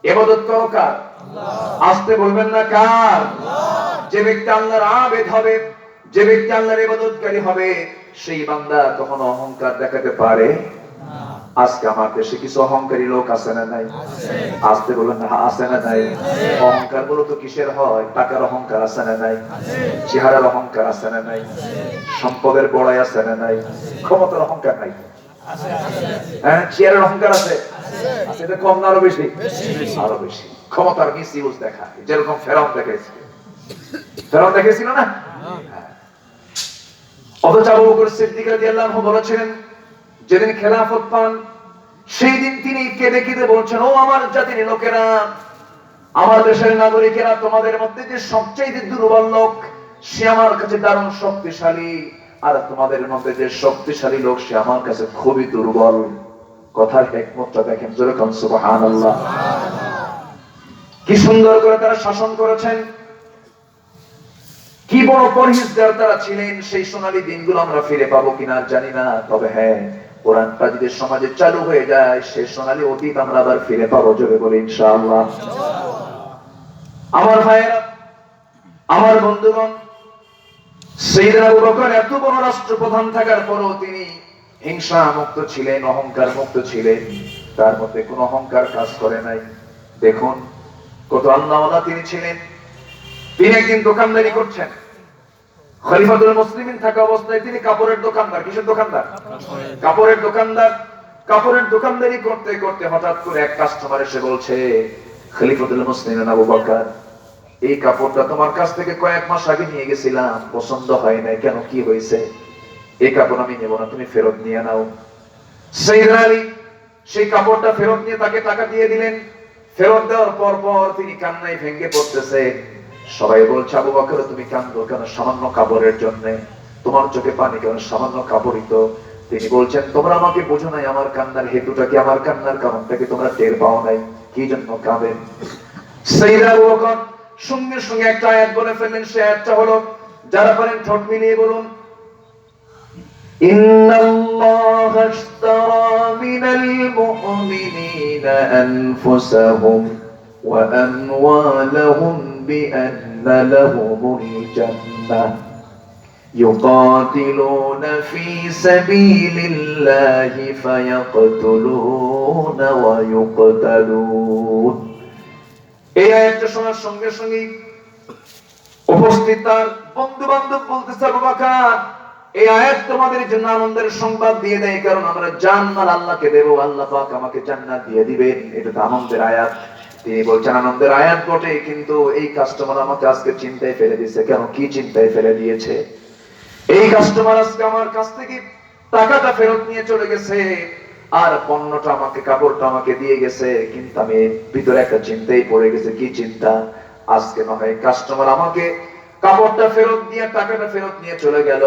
ইবাদত করো কার? আসতে বলবেন না কার? যে ব্যক্তি আল্লাহর আবেদ হবে, যে ব্যক্তি আল্লাহর ইবাদতকারী হবে, সেই বান্দা কখনো অহংকার দেখাতে পারে না। আজকে আমার দেশে কিছু অহংকারী লোক আছে না নাই? আসতে বলবেন না, আছে না নাই? অহংকার মূলত কিসের হয়? টাকার অহংকার আছে না নাই? চেহারার অহংকার আছে না নাই? সম্পদের বড়াই আছে না নাই? ক্ষমতার অহংকার নাই? হ্যাঁ, চেহারার অহংকার আছে। এটা কম না আরো বেশি? আরো বেশি। ক্ষমতার মিস ইউজ দেখা, যেরকম ফেরাউন দেখেছিল। ফেরাউন দেখেছিল না? অথচ আবু বকর সিদ্দিক রাদিয়াল্লাহু আনহু বলেছিলেন, যেদিন খেলাফত পান সেই দিন তিনি কেঁদে কেঁদে বলছেন, ও আমার জাতির লোকেরা, আমার দেশের নাগরিকেরা, তোমাদের মধ্যে যে সবচেয়ে দুর্বল লোক সে আমার কাছে দারুণ শক্তিশালী, আর তোমাদের মধ্যে যে শক্তিশালী লোক সে আমার কাছে খুবই দুর্বল। কথার হিকমতটা দেখেন, জোরে কোন সুবহানাল্লাহ। কি সুন্দর করে তারা শাসন করেছেন, কি বড় পরহেজগার তারা ছিলেন। সেই সোনালী দিনগুলো আমরা ফিরে পাবো কিনা জানি না, তবে হ্যাঁ, কোরআনটা যদি সমাজে চালু হয়ে যায় সেই সোনালী অতীত আমরা আবার ফিরে পাবো, জোরে বলি ইনশাআল্লাহ। আমার ভাইয়েরা, আমার বন্ধুগণ, সাইয়েদনা আবু বকর এত বড় রাষ্ট্রপ্রধান থাকার পরও তিনি হিংসা মুক্ত ছিলেন, অহংকার মুক্ত ছিলেন। তার মধ্যে কোনো অহংকার কাজ করে নাই। দেখুন কত আল্লাহওয়ালা তিনি ছিলেন। তিনি একদিন দোকানদারি করছেন, খলিফাতুল মুসলিমিন থাকা অবস্থায় তিনি কাপড়ের দোকানদার। কিসের দোকানদার? কাপড়ের দোকানদার। কাপড়ের দোকানদারি করতে করতে হঠাৎ করে এক কাস্টমার এসে বলছে, খলিফাতুল মুসলিমিন আবু বকর, এই কাপড়টা তোমার কাছ থেকে কয়েক মাস আগে নিয়ে গেছিলাম, পছন্দ হয় নাই, কেন, কি হয়েছে? এই কাপড় আমি নেব না, তুমি ফেরত নিয়ে নাও। সাইয়েদনা আলী সেই কাপড়টা ফেরত নিয়ে তাকে টাকা দিয়ে দিলেন। ফেরত দেওয়ার পর পর তিনি কান্নায় ভেঙে পড়তেছে। সবাই বলছে, আবু বকর তুমি কাঁদো কেন সামান্য কাপড়ের জন্য? তোমার চোখে পানি কেন? সামান্য কাপড়ই তো। তিনি বলছেন, তোমরা আমাকে বোঝো নাই, আমার কান্নার হেতুটা কি, আমার কান্নার কারণটাকে তোমরা টের পাও নাই, কি জন্য কাঁদেন? সাইয়েদনা আবু বকর সঙ্গে সঙ্গে একটা আয়াত বলে ফেললেন। সে আয়াতটা হলো, যারা পারেন ঠোঁট মিলিয়ে বলুন, ইন্নাল্লাহা আশতারা মিনাল মুমিনিনা আনফুসাহুম ওয়া আমওয়ালাহুম বিআন্না লাহুমুল জান্নাহ ইউকাতিলুনা ফি সাবিলিল্লাহি ফায়াকতুলুনা ওয়া ইউকতালুন। এই আয়াতটা শোনার সঙ্গে সঙ্গে উপস্থিত তার বন্ধু বান্ধব বলতেছে, আবু বকর এই আয়াত তোমাদের জন্য আনন্দের সংবাদ দিয়ে দেয়, কারণ আমরা জান্নাত আল্লাহকে দেব, আল্লাহ পাক আমাকে জান্নাত দিয়ে দিবেন, এটা তো আনন্দের আয়াত। তিনি বলছেন, আনন্দের আয়াত বটে, কিন্তু এই কাস্টমার আমাকে আজকে চিন্তায় ফেলে দিয়েছে। কেন, কি চিন্তায় ফেলে দিয়েছে? এই কাস্টমার আজকে আমার কাছ থেকে টাকাটা ফেরত নিয়ে চলে গেছে, আর পণ্যটা আমাকে, কাপড়টা আমাকে দিয়ে গেছে, কিন্তু আমি ভিতরে একটা চিন্তাই পড়ে গেছে। কি চিন্তা? আজকে না হয় কাস্টমার আমাকে কাপড়টা ফেরত দিয়ে টাকাটা ফেরত নিয়ে চলে গেল,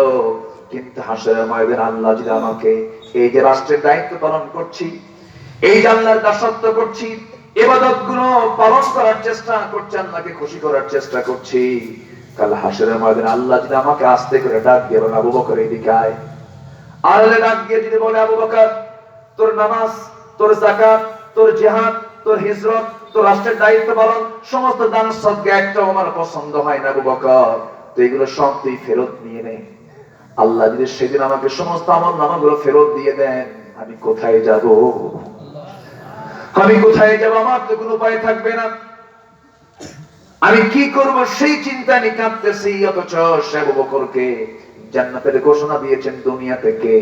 কিন্তু হাসরের ময়দানে আল্লাহ যদি আমাকে, এই যে রাষ্ট্রের দায়িত্ব পালন করছি, এই যে আল্লাহর দাসত্ব করছি, ইবাদত গুলো পালন করার চেষ্টা করছি, আল্লাহকে খুশি করার চেষ্টা করছি, কাল হাসরের ময়দানে আল্লাহ যদি আমাকে আস্তে করে ডাক দিয়ে বলে, আবু বকর এদিকে আয়, আল্লাহ ডাক দিয়ে যদি বলে, আবু বকর তোর নামাজ, তোর যাকাত, তোর জিহাদ, তোর হিজরত, তোর রাষ্ট্রের দায়িত্ব পালন, সমস্ত দান সদকা একটাও আমার পছন্দ হয় না আবু বকর, তো এগুলো সব তুই ফেরত নিয়ে নে। আল্লাহ যদি সেদিন আমাকে সমস্ত আমলনামাগুলো ফেরত দিয়ে দেন, আমি কোথায় যাব? আমি কোথায় যাব? আমার তো কোনো উপায় থাকবে না। আমি কি করব সেই চিন্তা নিয়ে কাঁদতেছি। অথচ আবু বকরকে জান্নাতের ঘোষণা দিয়েছেন দুনিয়া থেকে।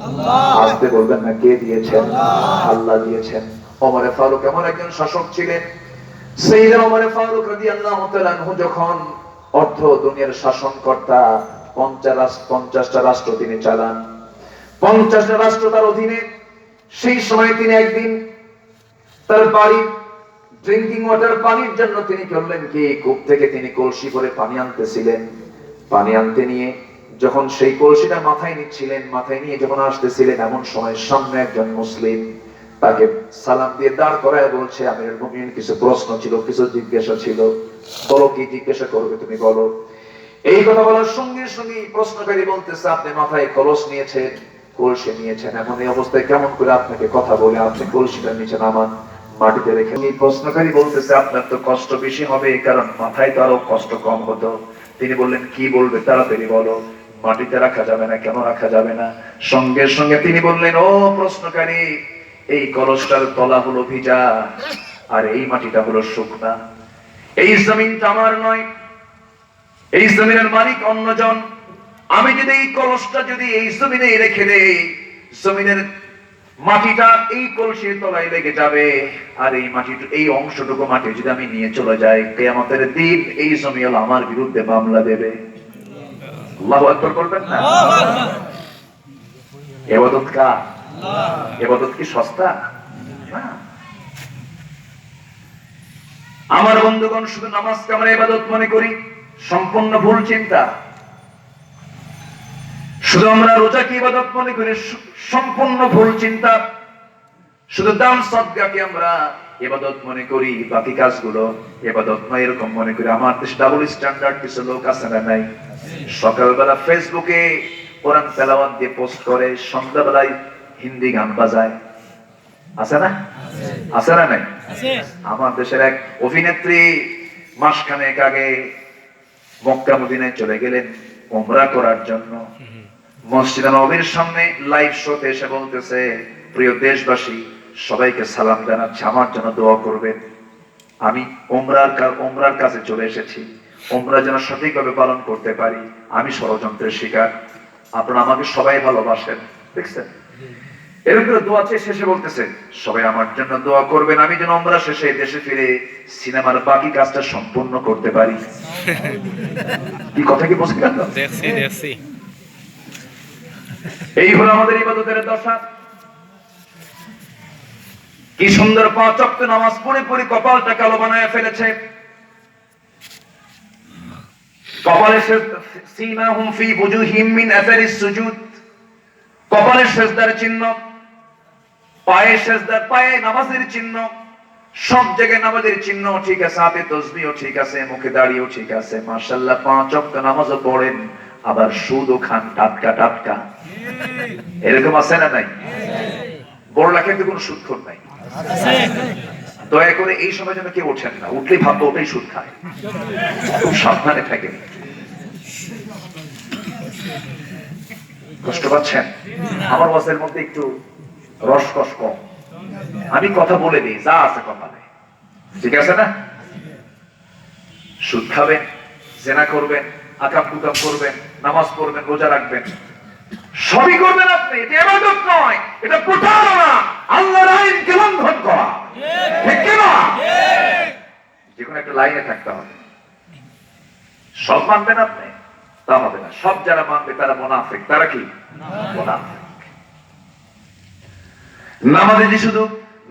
আল্লাহ। আসতে বলবেন না, কে দিয়েছেন? আল্লাহ দিয়েছেন। ওমর ফারুক এমন একজন শাসক ছিলেন, সাইয়েদনা ওমর ফারুক রাদিয়াল্লাহু তাআলা আনহু যখন অর্ধ দুনিয়ার শাসনকর্তা, 50টা রাষ্ট্র তিনি চালান, 50টা রাষ্ট্র তার অধীনে। সেই সময় তিনি একদিন তার বাড়ি ড্রিঙ্কিং ওয়াটার, পানির জন্য তিনি করলেন কি, কূপ থেকে তিনি কলসি করে পানি আনতেছিলেন। পানি আনতে নিয়ে যখন সেই কলসিটা মাথায় নিচ্ছিলেন, মাথায় নিয়ে যখন আসতেছিলেন, এমন সময় সামনে একজন মুসলিম তাকে সালাম দিয়ে দাঁড় করায় বলছে, আমিরুল মুমিনিন কিছু প্রশ্ন ছিল, কিছু জিজ্ঞাসা ছিল, বলো কি জিজ্ঞাসা করবে তুমি বলো। এই কথা বলার সঙ্গে সঙ্গে প্রশ্নকারী বলতেছে, আপনি মাথায় কলস নিয়েছেন, কলসি নিয়েছেন, এমন এই অবস্থায় কেমন করে আপনাকে কথা বলে আপনি কলসিটা নিচে নামান, মাটিতে রেখে। এই প্রশ্নকারী বলতেছে, আপনার তো কষ্ট বেশি হবে, কারণ মাথায় তো আরো কষ্ট কম হতো। তিনি বললেন, কি বলবে তাড়াতাড়ি বলো। মাটিতে রাখা যাবে না। কেন রাখা যাবে না? সঙ্গে সঙ্গে তিনি বললেন, ও প্রশ্নকারী, এই কলসটার তলা হলো ভিজা আর এই মাটিটা হলো শুকনা। এই জমিনটা আমার নয়, এই জমিনের মালিক অন্যজন। আমি যদি এই কলসটা যদি এই জমিনে রেখে দেই, জমিনের মাটিটা এই কলসির তলায় লেগে যাবে, আর এই মাটির এই অংশটুকু মাটি যদি আমি নিয়ে চলে যাই, কিয়ামতের দিন এই জমি হলো আমার বিরুদ্ধে মামলা দেবে। আল্লাহু আকবার বলবেন না? ইবাদত কার? ইবাদত কি সস্তা? না। আমার বন্ধুগণ, শুধু নামাজকে আমরা ইবাদত মনে করি, সম্পূর্ণ ভুল চিন্তা। শুধু আমরা রোজাকে ইবাদত মনে করি, সম্পূর্ণ ভুল চিন্তা। শুধু দান সদকাকে আমরা ইবাদত মনে করি, বাকি কাজগুলো ইবাদত নয় এরকম মনে করি। আমার দেশে ডাবল স্ট্যান্ডার্ড কিছু লোক আছে না নাই? সকালবেলা ফেসবুকে কোরআন তেলাওয়াত দিয়ে পোস্ট করে, সন্ধ্যাবেলায় হিন্দি গান বাজায়। আছে না? আছে না নাই? আমার দেশের এক অভিনেত্রী মাসখানেক আগে মক্কা মদিনায় চলে গেলেন উমরা করার জন্য। মসজিদে নববীর সামনে লাইভ শোতে এসে বলতেছে, প্রিয় দেশবাসী, সবাইকে সালাম জানাচ্ছি, আমার জন্য দোয়া করবেন। আমি উমরার কাছে চলে এসেছি, উমরা যেন সঠিকভাবে পালন করতে পারি। আমি ষড়যন্ত্রের শিকার, আপনারা আমাকে সবাই ভালোবাসেন। দেখছেন? এরকম দোয়া চেয়ে শেষে বলতেছে, সবাই আমার জন্য দোয়া করবেন, আমি যেন উমরা শেষে দেশে ফিরে সিনেমার বাকি কাজটা সম্পূর্ণ করতে পারি। কি কথা কি বুঝতে পারলাম? দেখছি। এই হলো আমাদের ইবাদতের দশা। কি সুন্দর 5 ওয়াক্ত নামাজ পড়ে পড়ে কপালটা কালো বানায় ফেলেছে। কপালে সিমাহুম ফি বুজুহিম মিন আসারিস সুজুদ, কপালে সিজদার চিহ্ন, পায়ে সিজদার, পায়ে নামাজের চিহ্ন, সব জায়গায় নামাজের চিহ্ন ঠিক আছে, হাতে তাসবিহও ঠিক আছে, মুখে দাড়িও ঠিক আছে, মাশাআল্লাহ 5 ওয়াক্ত নামাজও পড়েন, আবার সুদও খান টাটকা টাটকা। এরকম আছে না নাই? বড় লাখে তো কোনো সুদখোর নাই। দয়া করে এই সময় যেন কেউ ওঠেন না, উঠলেই ভাববো ওটাই সুদ খায়। খুব সাবধানে থাকেন। কষ্ট পাচ্ছেন? আমার ওয়াজের মধ্যে একটু রসকস কম, আমি কথা বলে দিই যা আছে কপালে, ঠিক আছে না? সুদ খাবেন, জেনা করবেন, আকাম কুকাম করবেন, নামাজ পড়বেন, রোজা রাখবেন, সবই করবেন আপনি। এটা ইবাদত নয়, এটা প্রতারণা, আল্লাহর আইনকে লঙ্ঘন করা। ঠিক কি না? যে কোনো একটা লাইনে থাকতে হবে। সব মানবেন আপনি, তা হবে না। সব যারা মানবে তারা মুনাফিক। তারা কি? মুনাফিক।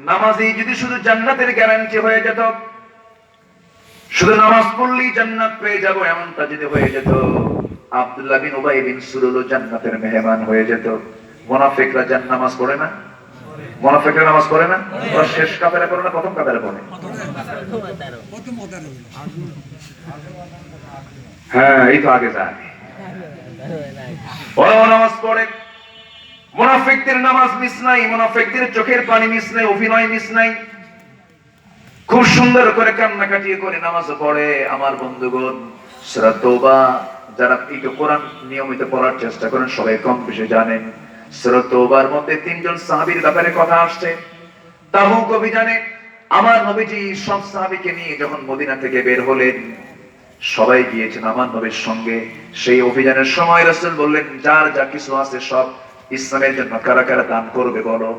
নামাজি যদি শুধু জান্নাতের গ্যারান্টি হয়ে যেত, শুধু নামাজ পড়লেই জান্নাত পেয়ে যাব এমনটা যদি হয়ে যেত, আব্দুল্লাহ বিন উবাই বিন সুলুল জান্নাতের মেহমান হয়ে যেত। মুনাফিকরা নামাজ পড়ে না? মুনাফিকরা নামাজ পড়ে না? ওরা শেষ কাতারে পড়ে না প্রথম কাতারে পড়ে? হ্যাঁ, এই তো আগে যায়। ওরা নামাজ পড়ে। মুনাফিকদের নামাজ মিস নাই, মুনাফিকদের চোখের পানি মিস নাই, অভিনয় মিস নাই। খুব সুন্দর করে কান্নাকাটি করে নামাজ পড়ে। আমার বন্ধুগণ, সূরা তওবা যারা একটু কোরআন নিয়মিত পড়ার চেষ্টা করেন সবাই কম বেশি জানেন। সূরা তওবার মধ্যে 3 জন সাহাবীর ব্যাপারে কথা আসছে। তাবুক অভিযানে আমার নবীজি সব সাহাবীকে নিয়ে যখন মদিনা থেকে বের হলেন, সবাই গিয়েছেন আমার নবীর সঙ্গে। সেই অভিযানের সময় রাসূল বললেন, যার যা কিছু আছে সব ইসলামের জন্য কারা কারা দান করবে বলো।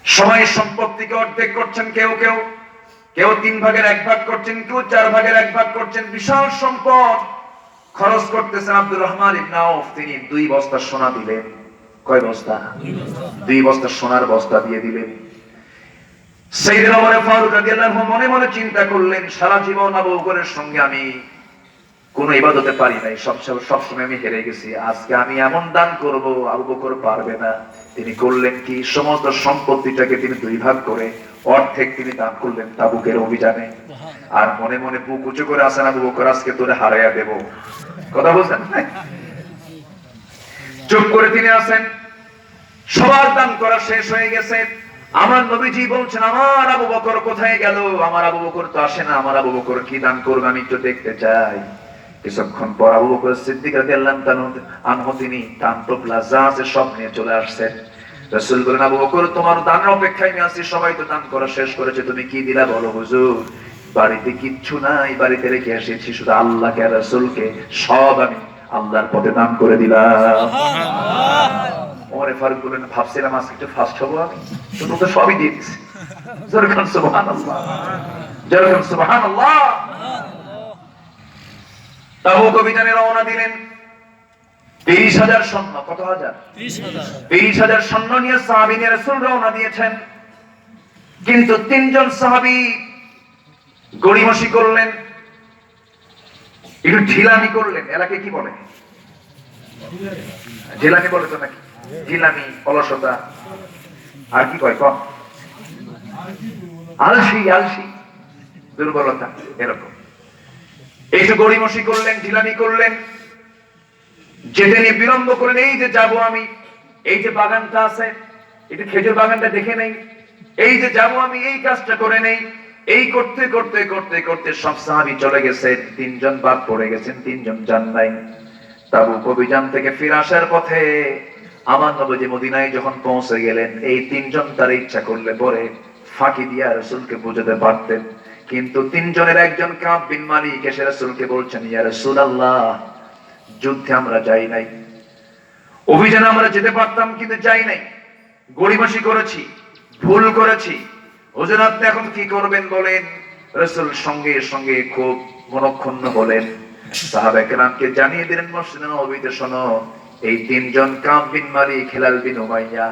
সবাই সম্পত্তিকে অর্ধেক করছেন, কেউ 3 ভাগের 1 ভাগ করছেন, কেউ 4 ভাগের 1 ভাগ করছেন। বিশাল সম্পদ খরচ করতেছেন। আব্দুর রহমান ইবনে আউফ তিনি 2 বস্তা সোনা দিলেন। কয় বস্তা? 2 বস্তা সোনার বস্তা দিয়ে দিলেন। সাইয়েদনা ওমর ফারুক রাদিয়াল্লাহু আনহু মনে মনে চিন্তা করলেন, সারা জীবন আবু বকরের সঙ্গে আমি কোন ইবাদতে পারি নাই, সবসময় আমি হেরে গেছি। আজকে আমি এমন দান করব আবু বকর পারবে না। তিনি করলেন কি, সমস্ত সম্পত্তিটাকে তিনি 2 ভাগ করে অর্ধেক তিনি দান করলেন তাবুকের অভিযানে। আর মনে মনে বুক উঁচু করে আসেন, আবু বকর আজকে তোরে হারাইয়া দেব। কথা বলছেন? চুপ করে তিনি আসেন। সবার দান করা শেষ হয়ে গেছে। আমার নবীজি বলছেন, আমার আবু বকর কোথায় গেল? আমার আবু বকর তো আসে না, আমার আবু বকর কি দান করবে আমি একটু দেখতে চাই। কিছুক্ষণ পর আবু বকর সিদ্দিক রাদিয়াল্লাহু আনহু তিনি টানটোপলা যা আছে সব নিয়ে চলে আসছেন। রাসূল বলেন, আবু বকর তোমার দানের অপেক্ষায় আমি আছি, সবাই তো দান করা শেষ করেছে, তুমি কি দিলা বলো? হুজুর বাড়িতে কিচ্ছু নাই, বাড়িতে রেখে এসেছি শুধু আল্লাহকে আর রাসূলকে, সব আমি আল্লাহর পথে দান করে দিলাম। ওমরে ফারুক বলেন, ভাবছিলাম আজকে একটু ফার্স্ট হবো আমি, শুধু তো সবই দিয়ে দিচ্ছি। যেরকম সুবহানাল্লাহ, যেরকম সুবহানাল্লাহ। তাবুক অভিযানে রওনা দিলেন। 30,000 সৈন্য, কত হাজার? 30,000 সৈন্য নিয়ে সাহাবী নিয়ে রাসূল রওনা দিয়েছেন। কিন্তু 3 জন সাহাবী গড়িমসি করলেন, একটু ঢিলামি করলেন। এলাকায় কি বলে? ঢিলামি বলে তো নাকি? ঢিলামি, অলসতা, আর কি কয়? কম আলসি, আলসি, দুর্বলতা, এরকম একটু গড়িমসি করলেন, ঢিলামি করলেন। যেতে নিয়ে বিলম্ব করেন, এই যে যাবো আমি, এই যে বাগানটা আছে, একটু খেজুর বাগানটা দেখে নেই, এই যে যাবো আমি, এই কাজটা করে নেই। এই করতে করতে করতে করতে সব সাহাবী চলে গেছে, 3 জন বাদ পড়ে গেছেন, 3 জন যান নাই। তাবুক অভিযান থেকে ফিরে আসার পথে আমার নবী মদিনায় যখন পৌঁছে গেলেন, এই 3 জন তার ইচ্ছা করলে পরে ফাঁকি দিয়ে রাসূলকে বোঝাতে পারতেন, কিন্তু 3 জনের একজন কাব বিন মালিক এসে রাসূলকে বলছেন, ইয়া রাসূলুল্লাহ, যুদ্ধে আমরা যাই নাই, অভিযানে আমরা যেতে পারতাম কিন্তু যাই নাই, গড়িমসি করেছি, ভুল করেছি, হুজুর আপনি এখন কি করবেন বলেন? রাসূল সঙ্গে সঙ্গে খুব মনক্ষুণ্ণ হলেন, সাহাবায়ে কেরামকে জানিয়ে দিলেন, মসজিদে নববীতে শোনো, এই 3 জন কাব বিন মালিক, হিলাল বিন উমাইয়া,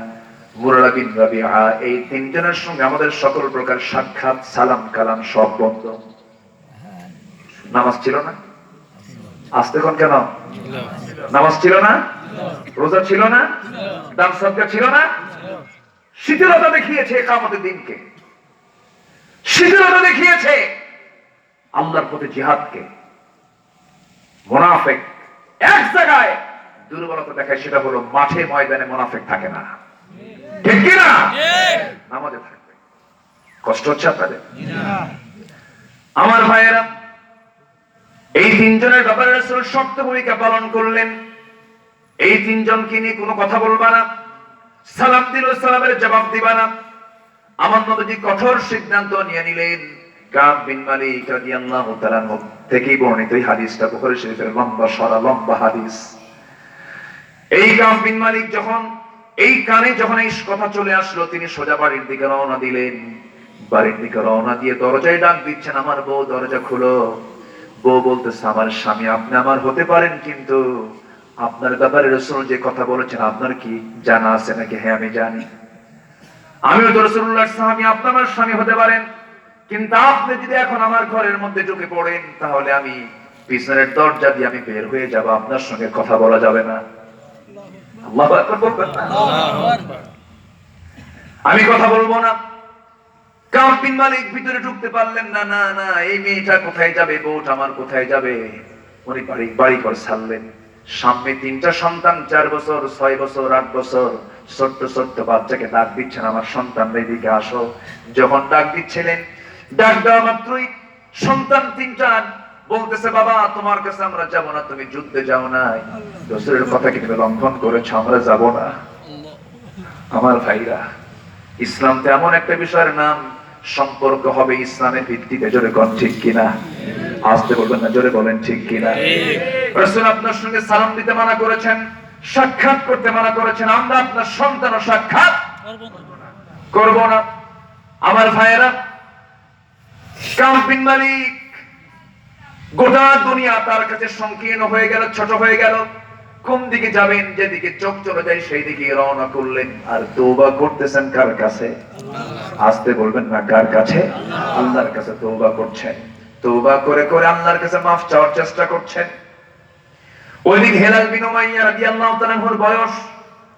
মুরারা বিন রাবিআ, এই 3 জনের সঙ্গে আমাদের সকল প্রকার সাক্ষাৎ, সালাম কালাম সব বন্ধ। নামাজ ছিল না? আসতে কোন কেন? নামাজ ছিল না? রোজা ছিল না? দান সদকা ছিল না? শিথিলতা দেখিয়েছে কিয়ামতের দিনকে, শিথিলতা দেখিয়েছে আল্লাহর পথে জিহাদকে। মুনাফিক এক জায়গায় দুর্বলতা দেখায়, সেটা হলো মাঠে ময়দানে মুনাফিক থাকে না, ঠিক কি না? নামাজে থাকবে। কষ্ট হচ্ছে আপনাদের? আমার ভাইয়েরা, এই 3 জনের ব্যাপারে রাসূল শক্ত ভূমিকা পালন করলেন। এই 3 জনকে নিয়ে কোনো কথা বলবা না, সালাম দিল সালামের জবাব দিবা না। আমার নবী কঠোর সিদ্ধান্ত নিয়ে নিলেন। কাব বিন মালিক রাদিয়াল্লাহু তাআলা থেকে বর্ণিত এই হাদিসটা বুখারী শরীফের লম্বা হাদিস। এই কাব বিন মালিক যখন এই কানে যখন এই কথা চলে আসলো, তিনি সোজা বাড়ির দিকে রওনা দিলেন। বাড়ির দিকে রওনা দিয়ে দরজায় ডাক দিচ্ছেন, আমার বউ দরজা খুলো। বউ বলতেছে, আমার স্বামী আপনি আমার হতে পারেন, কিন্তু আপনার ব্যাপারে রাসূল যে কথা বলেছেন আপনার কি জানা আছে নাকি? হ্যাঁ আমি জানি, আমিও তো রাসূলুল্লাহর সাহাবী, আপনি আমার স্বামী হতে পারেন, কিন্তু আপনি যদি এখন আমার ঘরের মধ্যে ঢুকে পড়েন, তাহলে আমি পিছনের দরজা দিয়ে আমি বের হয়ে যাব, আপনার সঙ্গে কথা বলা যাবে না। আল্লাহু আকবার বলবেন না? আমি কথা বলবো না। কাব বিন মালিক ভিতরে ঢুকতে পারলেন না। না না, এই মেয়েটা কোথায় যাবে, বউটা আমার কোথায় যাবে? উনি বাড়ি ঘর ছাড়লেন। সামনে 3টা সন্তান, 4 বছর, 6 বছর, 8 বছর, ছোট্ট ছোট্ট বাচ্চাকে ডাক দিচ্ছেন, আমার সন্তান এদিকে আসো। যখন ডাক দিচ্ছিলেন, ডাক দেওয়া মাত্রই সন্তান 3টা বলতেছে, বাবা তোমার কাছে আমরা যাব না, তুমি যুদ্ধে যাও নাই, রাসূলের কথা কি তুমি লঙ্ঘন করেছো, আমরা যাব না। আমার ভাইরা, ইসলাম তো এমন একটা বিষয়ের নাম, সম্পর্ক হবে ইসলামের ভিত্তিতে। জোরে কোন ঠিক কিনা? আসতে বলবেন না, জোরে বলেন ঠিক কিনা? রাসূল আপনার সঙ্গে সালাম দিতে মানা করেছেন, সাক্ষাৎ করতে মানা করেছেন, আমরা আপনার সন্তান সাক্ষাৎ করব না। আমার ভাইয়েরা, কাব বিন মালিক গোটা দুনিয়া তার কাছে সংকীর্ণ হয়ে গেল, ছোট হয়ে গেল। কোন দিকে যাবেন, যেদিকে চোখ চলে যায় সেই দিকে রওনা করলেন। আর তওবা করতেছেন কার কাছে? আসতে বলবেন না, কার কাছে? আল্লাহর কাছে তওবা করছেন। তওবা করে করে আল্লাহর কাছে মাফ চাওয়ার চেষ্টা করছেন। ওইদিকে হিলাল বিন উমাইয়া রাদিয়াল্লাহু তাআলা এর বয়স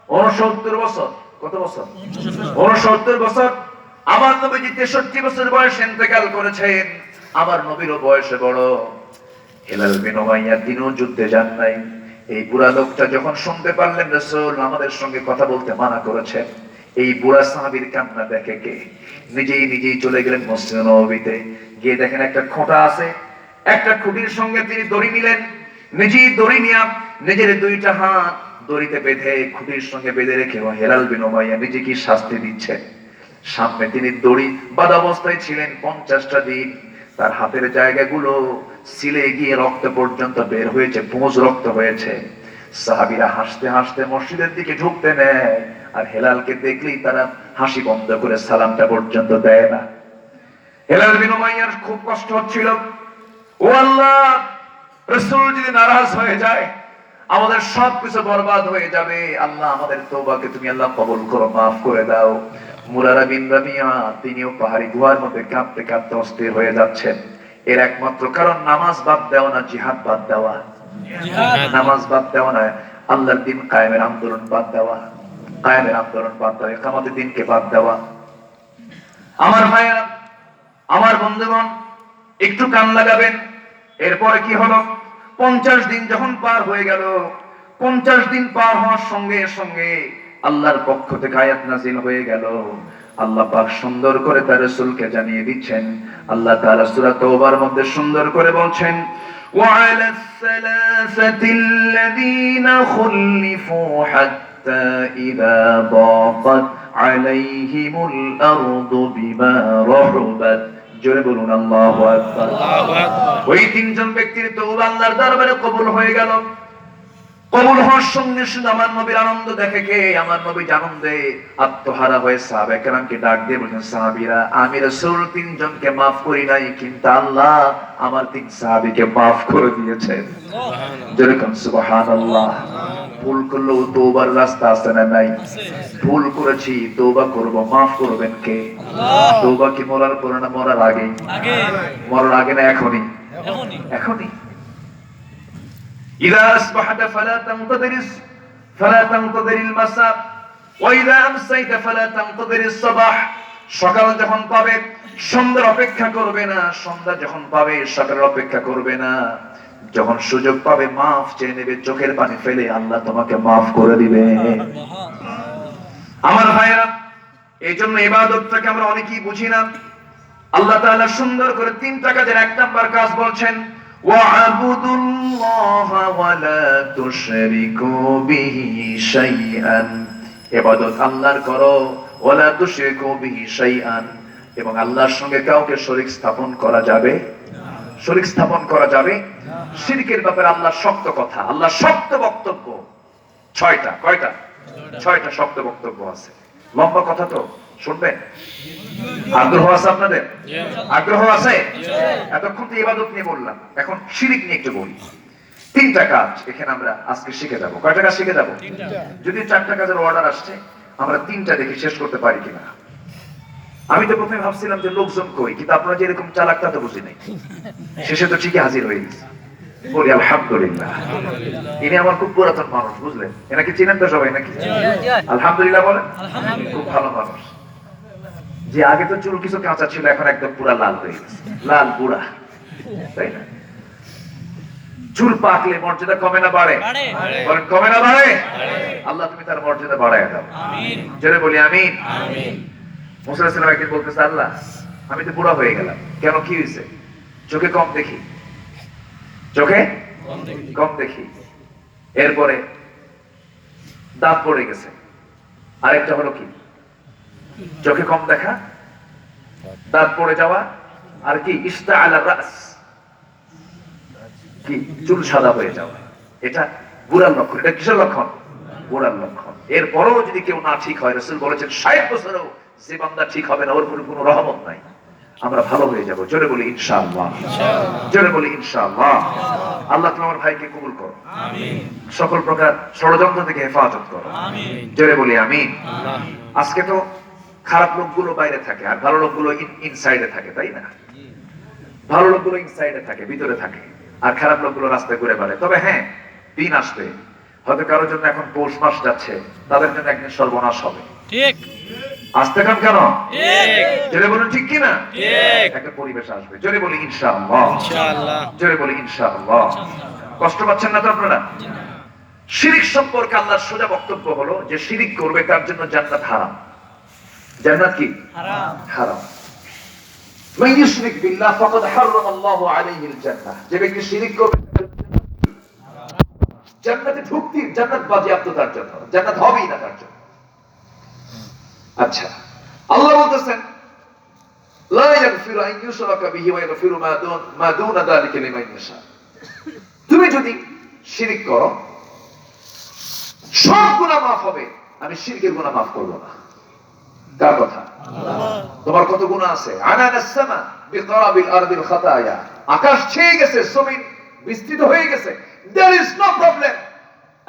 69 বছর। কত বছর? 69 বছর। আমার নবীজি 63 বছর বয়সে ইন্তেকাল করেছেন। আমার নবীরও বয়সে বড়। হিলাল বিন উমাইয়া দিনও যুদ্ধে যান নাই। এই বুড়া লোকটা যখন শুনতে পারলেন রাসূল আমাদের সঙ্গে কথা বলতে মানা করেছেন, এই বুড়া সাহাবীর কান্না দেখে কে নিজেই চলে গেলেন মসজিদে নববীতে। গিয়ে দেখেন একটা খোঁটা আছে, একটা খুঁটির সঙ্গে তিনি দড়ি নিলেন, নিজেই দড়ি নিয়ে নিজের 2টা হাত দড়িতে বেঁধে খুঁটির সঙ্গে বেঁধে রেখে হেলাল বিন উমাইয়া নিজেকে শাস্তি দিচ্ছে। সামনে তিনি দড়ি বাঁধা অবস্থায় ছিলেন 50টা দিন। তার হাতের জায়গাগুলো সিলে গিয়ে রক্ত পর্যন্ত বের হয়েছে, পুঁজ রক্ত হয়েছে। সাহাবীরা হাসতে হাসতে মসজিদের দিকে ঢুকতে নেয়, আর হেলালকে দেখলেই তারা হাসি বন্ধ করে সালামটা পর্যন্ত দেয় না। হেলাল বিন উমাইয়ার খুব কষ্ট হচ্ছিল। ও আল্লাহ, রাসূল যদি নারাজ হয়ে যায় আমাদের সবকিছু বরবাদ হয়ে যাবে। আল্লাহ আমাদের তওবাকে তুমি আল্লাহ কবুল করো, maaf করে দাও। মুরারা বিন রাবিয়া তিনিও পাহাড়ি গুহার মধ্যে কাঁপতে কাঁপতে অস্থির হয়ে যাচ্ছেন। এর একমাত্র কারণ নামাজ বাদ দেওয়া না, জিহাদ বাদ দেওয়া। নামাজ বাদ দেওয়া না, আল্লাহর দ্বীন কায়েমের আন্দোলন বাদ দেওয়া, কায়েমের আন্দোলন বাদ দেওয়া, ইকামতের দ্বীনকে বাদ দেওয়া। আমার ভাইয়েরা, আমার বন্ধুগণ, একটু কান লাগাবেন। এরপরে কি হলো? 50 দিন যখন পার হয়ে গেল, 50 দিন পার হওয়ার সঙ্গে সঙ্গে আল্লাহর পক্ষ থেকে আয়াত নাযিল হয়ে গেল। আল্লাহ পাক সুন্দর করে তার রাসূলকে জানিয়ে দিচ্ছেন। আল্লাহ তাআলা সূরা তাওবার মধ্যে সুন্দর করে বলছেন, وعلى الثلاثة الذين خلفوا حتى إذا ضاقت عليهم الأرض بما رحبت। জোরে বলুন আল্লাহু আকবার। ওই তিনজন ব্যক্তির তওবা আল্লাহর দরবারে কবুল হয়ে গেল। কবুল হওয়ার সঙ্গে সঙ্গে আমার নবীর আনন্দ দেখে কে? আমার নবী আনন্দে আত্মহারা হয়ে সাহাবায়ে কেরামকে ডাক দিয়ে বলেন, সাহাবীরা, আমি রাসূল তিনজনকে maaf করি নাই, কিন্তু আল্লাহ আমার 3 সাহাবীকে maaf করে দিয়েছেন। জোরে বলুন সুবহানাল্লাহ। ভুল করলেও তওবার রাস্তা আছে না নাই? ভুল করেছি, তওবা করব, maaf করবেন কে? আল্লাহ। তওবা কি মরার পরে না মরার আগে? আগে। মরার আগে না এখনই? এখনই। এখনই। إذا أصبحت فلا تنتظر المساء وإذا أمسيت فلا تنتظر الصباح। সকাল যখন পাবে সন্ধ্যার অপেক্ষা করবে না, সন্ধ্যা যখন পাবে সকালের অপেক্ষা করবে না। যখন সুযোগ পাবে maaf চেয়ে নেবে, চোখের পানি ফেলে আল্লাহ তোমাকে maaf করে দিবে। আমার ভাইরা, এই জন্য ইবাদতটাকে আমরা অনেকেই বুঝি না। আল্লাহ তাআলা সুন্দর করে 3টা কাজের 1 নাম্বার কাজ বলছেন, وَاعْبُدُوا اللَّهَ وَلَا تُشْرِكُوا بِهِ شَيْئًا। ইবাদত আল্লাহর করো, ওয়ালা তুশরিকু বিহি শাইআন, এবং আল্লাহর সঙ্গে কাউকে শরীক স্থাপন করা যাবে না। শরীক স্থাপন করা যাবে না। শিরকের ব্যাপারে আল্লাহর শক্ত কথা, আল্লাহর শক্ত বক্তব্য 6টা। কয়টা? 6টা শক্ত বক্তব্য আছে। লম্বা কথা তো শুনবেন? আগ্রহ আছে আপনাদের? আগ্রহ আছে? এতক্ষণ তো ইবাদত নিয়ে বললাম, এখন শিরক নিয়ে একটু বলি। 3টা কাজ এখানে আমরা আজকে শিখে যাব। কয়টা কাজ শিখে যাব? যদি 4টা কাজের অর্ডার আসছে, আমরা 3টা দেখে শেষ করতে পারি কিনা। আমি তো প্রথমে ভাবছিলাম যে লোকজন কই, কিন্তু আপনারা যে এরকম চালাক তা তো বুঝি নাই। শেষে তো ঠিকই হাজির হয়ে গেছে। বলি আলহামদুলিল্লাহ। ইনি আমার খুব পুরাতন মানুষ, বুঝলেন? এনাকে চিনেন তো সবাই নাকি? আলহামদুলিল্লাহ বলেন। খুব ভালো মানুষ। যে আগে তো চুল কিছু কাঁচা ছিল, এখন একদম পুরা লাল হয়ে গেছে, লাল বুড়া, তাই না? চুল পাকলে মর্যাদা কমে না বাড়ে? বলেন কমে না বাড়ে? আল্লাহ তুমি তার মর্যাদা বাড়ায় দাও। জোরে বলি আমিন। মুসা আলাইহিস সালাম একদিন বলতেছে, আল্লাহ আমি তো বুড়া হয়ে গেলাম, কেন, কি হয়েছে? চোখে কম দেখি, চোখে কম দেখি। এরপরে দাঁত পড়ে গেছে। আরেকটা হলো কি? চোখে কম দেখা, দাঁত পড়ে যাওয়া, আর কি ইস্তাআলা রাস, কি চুল সাদা হয়ে যাওয়া। এটা বুড়ার লক্ষণ। এটা কিসের লক্ষণ? বুড়ার লক্ষণ। এরপরও যদি কেউ না ঠিক হয়, রাসূল বলেছেন 60 বছরেও যে বান্দা ঠিক হবে না, ওর উপরে কোনো রহমত নাই। আমরা ভালো হয়ে যাব। জোরে বলি ইনশাআল্লাহ। জোরে বলি ইনশাআল্লাহ। আল্লাহ তোমার ভাইকে কবুল করো, আমিন। সকল প্রকার ষড়যন্ত্র থেকে হেফাজত করো, আমিন। জোরে বলি আমিন। আজকে তো খারাপ লোকগুলো বাইরে থাকে, আর ভালো লোকগুলো ইনসাইডে থাকে, তাই না? ভালো লোকগুলো ইনসাইডে থাকে, ভিতরে থাকে, আর খারাপ লোকগুলো রাস্তায় ঘুরে বেড়ায়। তবে হ্যাঁ, দিন আসবে, হয়তো কারোর জন্য এখন পৌষ মাস যাচ্ছে, তাদের জন্য একদিন সর্বনাশ হবে। ঠিক। আসতে কান কেন? জোরে বলুন ঠিক কিনা? একটা পরিবেশ আসবে। জোরে বলি ইনশাআল্লাহ। জোরে বলি ইনশাআল্লাহ। কষ্ট পাচ্ছেন না তো আপনারা? শিরক সম্পর্কে আল্লাহর সোজা বক্তব্য হলো যে শিরক করবে তার জন্য জান্নাত হারাম। জান্নাত কি? হারাম। হারাম। মান ইউশরিক বিল্লাহ ফাকাদ হারাম আল্লাহু আলাইহিল জান্নাহ। যে ব্যক্তি শিরক করবে জান্নাতে ঢুকতি, জান্নাত বাজেয়াপ্ত তার জন্য, জান্নাত হবেই না তার জন্য। আচ্ছা, আল্লাহ বলতেছেন লা ইয়াগফিরু আন ইউশরাকা বিহি ওয়া ইয়াগফিরু মা দুনা যালিকা লিমান ইয়াশা। তুমি যদি শিরক করো সব গুনাহ মাফ হবে, আমি শিরকের গুনাহ মাফ করব না। কার কথা? তোমার কত গুনাহ আছে? আনানাস সামা বিকরাবিল আরদিল খাতায়া, আকাশ ছেয়ে গেছে, জমিন বিস্তৃত হয়ে গেছে, there is no problem,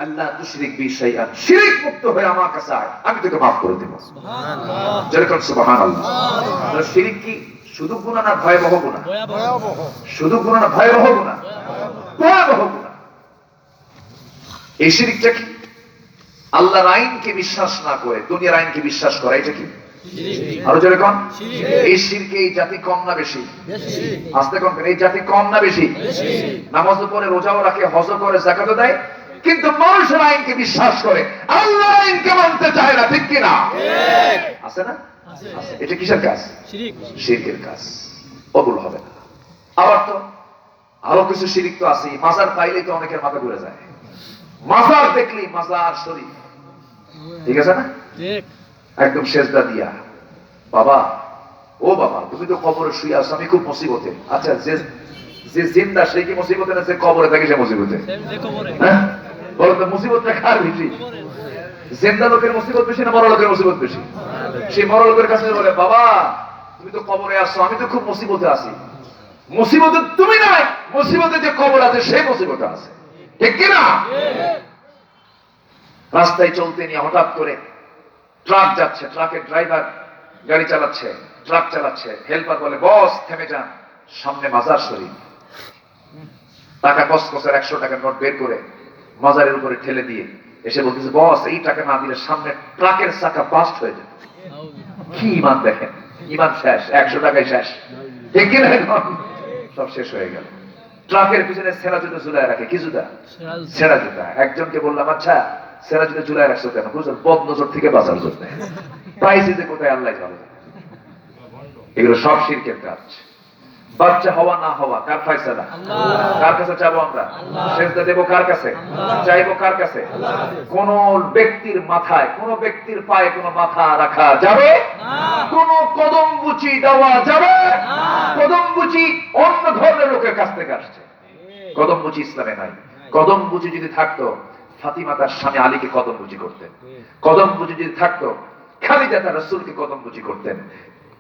আল্লাহ তুশরিক বি শাইআন, শিরক মুক্ত হয়ে আমার কাছে আয়, আমি তোকে মাফ করে দেব। সুবহানাল্লাহ, যেরকম সুবহানাল্লাহ। তাহলে শিরক কি শুধু গুনাহ না ভয়াবহ গুনাহ? ভয়াবহ। শুধু গুনাহ না ভয়াবহ গুনাহ? ভয়াবহ গুনাহ। এই শিরকটা কি? আল্লাহর আইনকে বিশ্বাস না করে দুনিয়ার আইনকে বিশ্বাস করা, এটা কি? আরো জোরে কোন? এই শিরকে এই জাতি কম না বেশি? আস্তে কোন? এই জাতি কম না বেশি? নামাজও পড়ে, রোজাও রাখে, হজও করে, যাকাতও দেয়, কিন্তু মানুষের আইনকে বিশ্বাস করে, আল্লাহর আইনকে মানতে চায় না, ঠিক কি না? আছে না? এটা কিসের কাজ? শিরকের কাজ, কবুল হবে না। আবার তো আরো কিছু শিরক তো আছে, মাজার পাইলেই তো অনেকের মাথা ঘুরে যায়, মাজার দেখলেই মাজার শরীফ, ঠিক আছে না? একদম সেজদা দিয়া, বাবা ও বাবা তুমি তো কবরে শুয়ে আছো, আমি খুব মুসিবতে। আচ্ছা, যে জিন্দা সে কি মুসিবতে না যে কবরে থাকে সে মুসিবতে? হ্যাঁ বলো তো, মুসিবতটা কার বেশি? জিন্দা লোকের মুসিবত বেশি না মরা লোকের মুসিবত বেশি? সেই মরা লোকের কাছে বলে, বাবা তুমি তো কবরে আসছো, আমি তো খুব মুসিবতে আছি। মুসিবতে তুমি নাই, মুসিবতে যে কবর আছে সেই মুসিবতে আছে, ঠিক কিনা? রাস্তায় চলতে নিয়ে হঠাৎ করে ট্রাক যাচ্ছে, ট্রাকের ড্রাইভার গাড়ি চালাচ্ছে, ট্রাক চালাচ্ছে, হেল্পার বলে বস থেমে যান, সামনে মাজার শরীফ। টাকা কসকসের 100 টাকার নোট বের করে মাজারের উপরে ঠেলে দিয়ে এসে বলতেছে, বস এই টাকা না দিলে সামনে ট্রাকের চাকা বাস্ট হয়ে যাবে। কি ইমান দেখেন, ইমান শেষ, 100 টাকায় শেষ, ঠিক কিনা? সব শেষ হয়ে গেল। ট্রাকের পিছনে ছেঁড়া জুতো ঝুলায় রাখে, কি জুতা? ছেঁড়া জুতা। একজনকে বললাম, আচ্ছা ছেঁড়া জুতো ঝুলায় রাখছো কেন? বুঝলেন, বদ নজর থেকে বাঁচার জন্য। পাইছি যে কোথায় আল্লাহ ভালো। এগুলো সব শিরকের কাজ। বাচ্চা হওয়া না হওয়া কার ফয়সালা? কার কাছে চাবো আমরা? সেজদা দেব কার কাছে? চাইবো কার কাছে? কোন ব্যক্তির মাথায়, কোন ব্যক্তির পায়ে কোন মাথা রাখা যাবে না, কোন কদম বুচি দেওয়া যাবে না। কদম বুচি অন্য ধর্মের লোকের কাছ থেকে আসছে, কদম বুচি ইসলামে নাই। কদম বুচি যদি থাকতো ফাতিমা তার স্বামী আলীকে কদম বুচি করতেন। কদম বুচি যদি থাকতো খালিদা তার রাসূলকে কদম বুচি করতেন।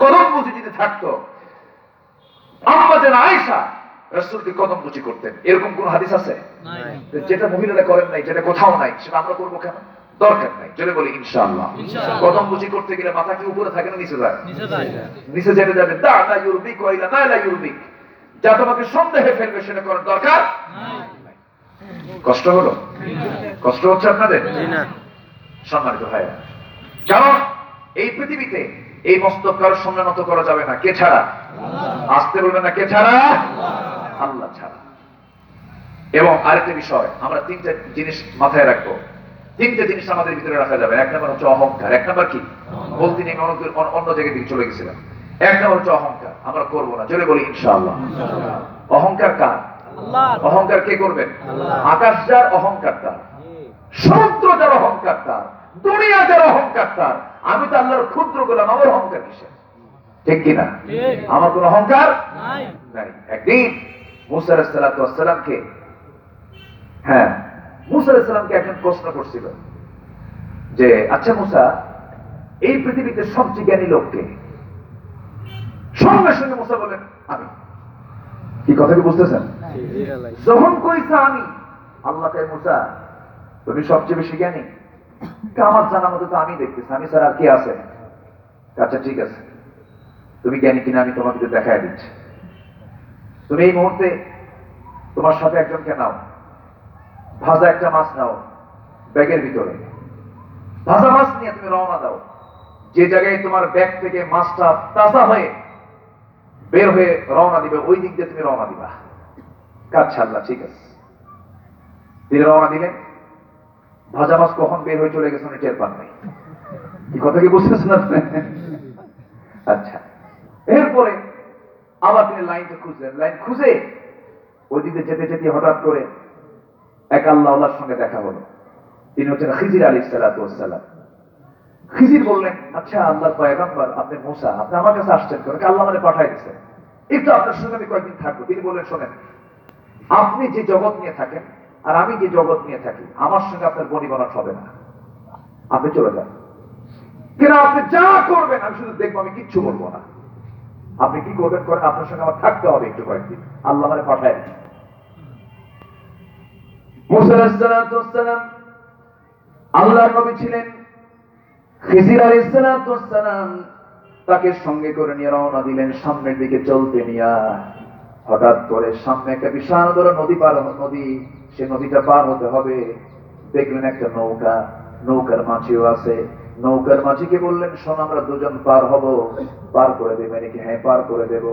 কদম বুচি যদি থাকতো আম্মা জান আয়েশা রাসূলকে কদম বুচি করতেন। এরকম কোন হাদিস আছে? নাই। যেটা মহিলারা করেন নাই, যেটা কোথাও নাই, সেটা আমরা করবো কেন? দরকার নাই। চলে বলি ইনশাআল্লাহ। কদম বুচি করতে গেলে মাথা কি উপরে থাকে না নিচে যায়? নিচে যায়। নিচে যেতে যাবে, দা না ইউরবিক ওয়াইলা না লা ইউরবিক, যা তোমাকে সন্দেহে ফেলবে সেটা করার দরকার নাই। কষ্ট হলো? কষ্ট হচ্ছে আপনাদের? না। সম্মানিত ভাইরা, কারণ এই পৃথিবীতে এই মস্তক কারোর সামনে নত করা যাবে না, কে ছাড়া? আসতে বলবেন না, কে ছাড়া? আল্লাহ ছাড়া। এবং আরেকটা বিষয়, আমরা 3টে জিনিস মাথায় রাখবো। 3টে জিনিস আমাদের ভিতরে রাখা যাবে। এক নম্বর হচ্ছে অহংকার। এক নম্বর কি? বলতে নেই, অন্য জায়গায় দিকে চলে গেছিলাম। এক নম্বর হচ্ছে অহংকার, আমরা করবো না। চলে বলি ইনশাআল্লাহ। অহংকার কার? অহংকার কে করবেন? আকাশ যার অহংকার তার, সমুদ্র যার অহংকার তার, দুনিয়া যার অহংকার তার। আমি তো আল্লাহর ক্ষুদ্র গোলাম, আমার অহংকার কিসের? ঠিক কিনা? আমার কোন অহংকার নাই। একদিন মুসা আলাইহিস সালামকে, হ্যাঁ মুসা আলাইহিস সালামকে একজন প্রশ্ন করছিল যে, আচ্ছা মুসা, এই পৃথিবীতে সবচেয়ে জ্ঞানী লোক কে? সঙ্গে সঙ্গে মুসা বলেন, আমি। কি কথা কি বুঝতেছেন? যখন কইছে আমি, আল্লাহ তাই, মুসা তুমি সবচেয়ে বেশি জ্ঞানী? আমার জানা মতো তো আমি দেখতেছি, আমি স্যার আর কি আছে? আচ্ছা ঠিক আছে, তুমি জ্ঞানী কিনা আমি তোমাকে দেখায় দিচ্ছি। তুমি এই মুহূর্তে তোমার সাথে একজনকে নাও, ভাজা একটা মাছ নাও ব্যাগের ভিতরে, ভাজা মাছ নিয়ে তুমি রওনা দাও। যে জায়গায় তোমার ব্যাগ থেকে মাছটা তাজা হয়ে বের হয়ে রওনা দিবে, ওই দিক দিয়ে তুমি রওনা দিবা। কাজ ছাড়লা, ঠিক আছে। তিনি রওনা দিলেন, ভাজা মাছ কখন বের হয়ে চলে গেছে উনি টের পান নাই। কি কথা কি বুঝতেছেন আপনি? আচ্ছা, এরপরে আবার তিনি লাইনটা খুঁজলেন। লাইন খুঁজে ওই দিকে যেতে যেতে হঠাৎ করে এক আল্লাহর সঙ্গে দেখা হলো। তিনি হচ্ছেন খিজির আলাইহিস সালাতু ওয়াস সালাম। খিজির বললেন, আচ্ছা আল্লাহর পয়গম্বর আপনি মুসা, আপনি আমার কাছে আসছেন কেন? আল্লাহ আমাকে পাঠাই দিয়েছে, একটু আপনার সঙ্গে আমি কয়েকদিন থাকবো। তিনি বললেন, শোনেন, আপনি যে জগৎ নিয়ে থাকেন আর আমি যে জগৎ নিয়ে থাকি, আমার সঙ্গে আপনার বনিবনা হবে না, আপনি চলে যান। কেন? আপনি যা করবেন আমি শুধু দেখবো, আমি কিচ্ছু বলবো না। আপনি কি করবেন করেন, আপনার সঙ্গে আমার থাকতে হবে একটু কয়েকদিন, আল্লাহ আমাকে পাঠায়। মুসা আলাইহিস সালাতু ওয়াস সালাম আল্লাহর নবী ছিলেন। খিজির আলাইহিস সালাতু ওয়াস সালাম তাকে সঙ্গে করে নিয়ে রওনা দিলেন সামনের দিকে চলতে নিয়ে। হঠাৎ করে সামনে একটা বিশাল বড় নদী নদী, সে নদীটা পার হতে হবে। দেখলেন একটা নৌকা, নৌকার মাঝিও আছে। নৌকার মাঝিকে বললেন, শোন, আমরা দুজন পার হব, পার করে দেবে নাকি? হ্যাঁ, পার করে দেব।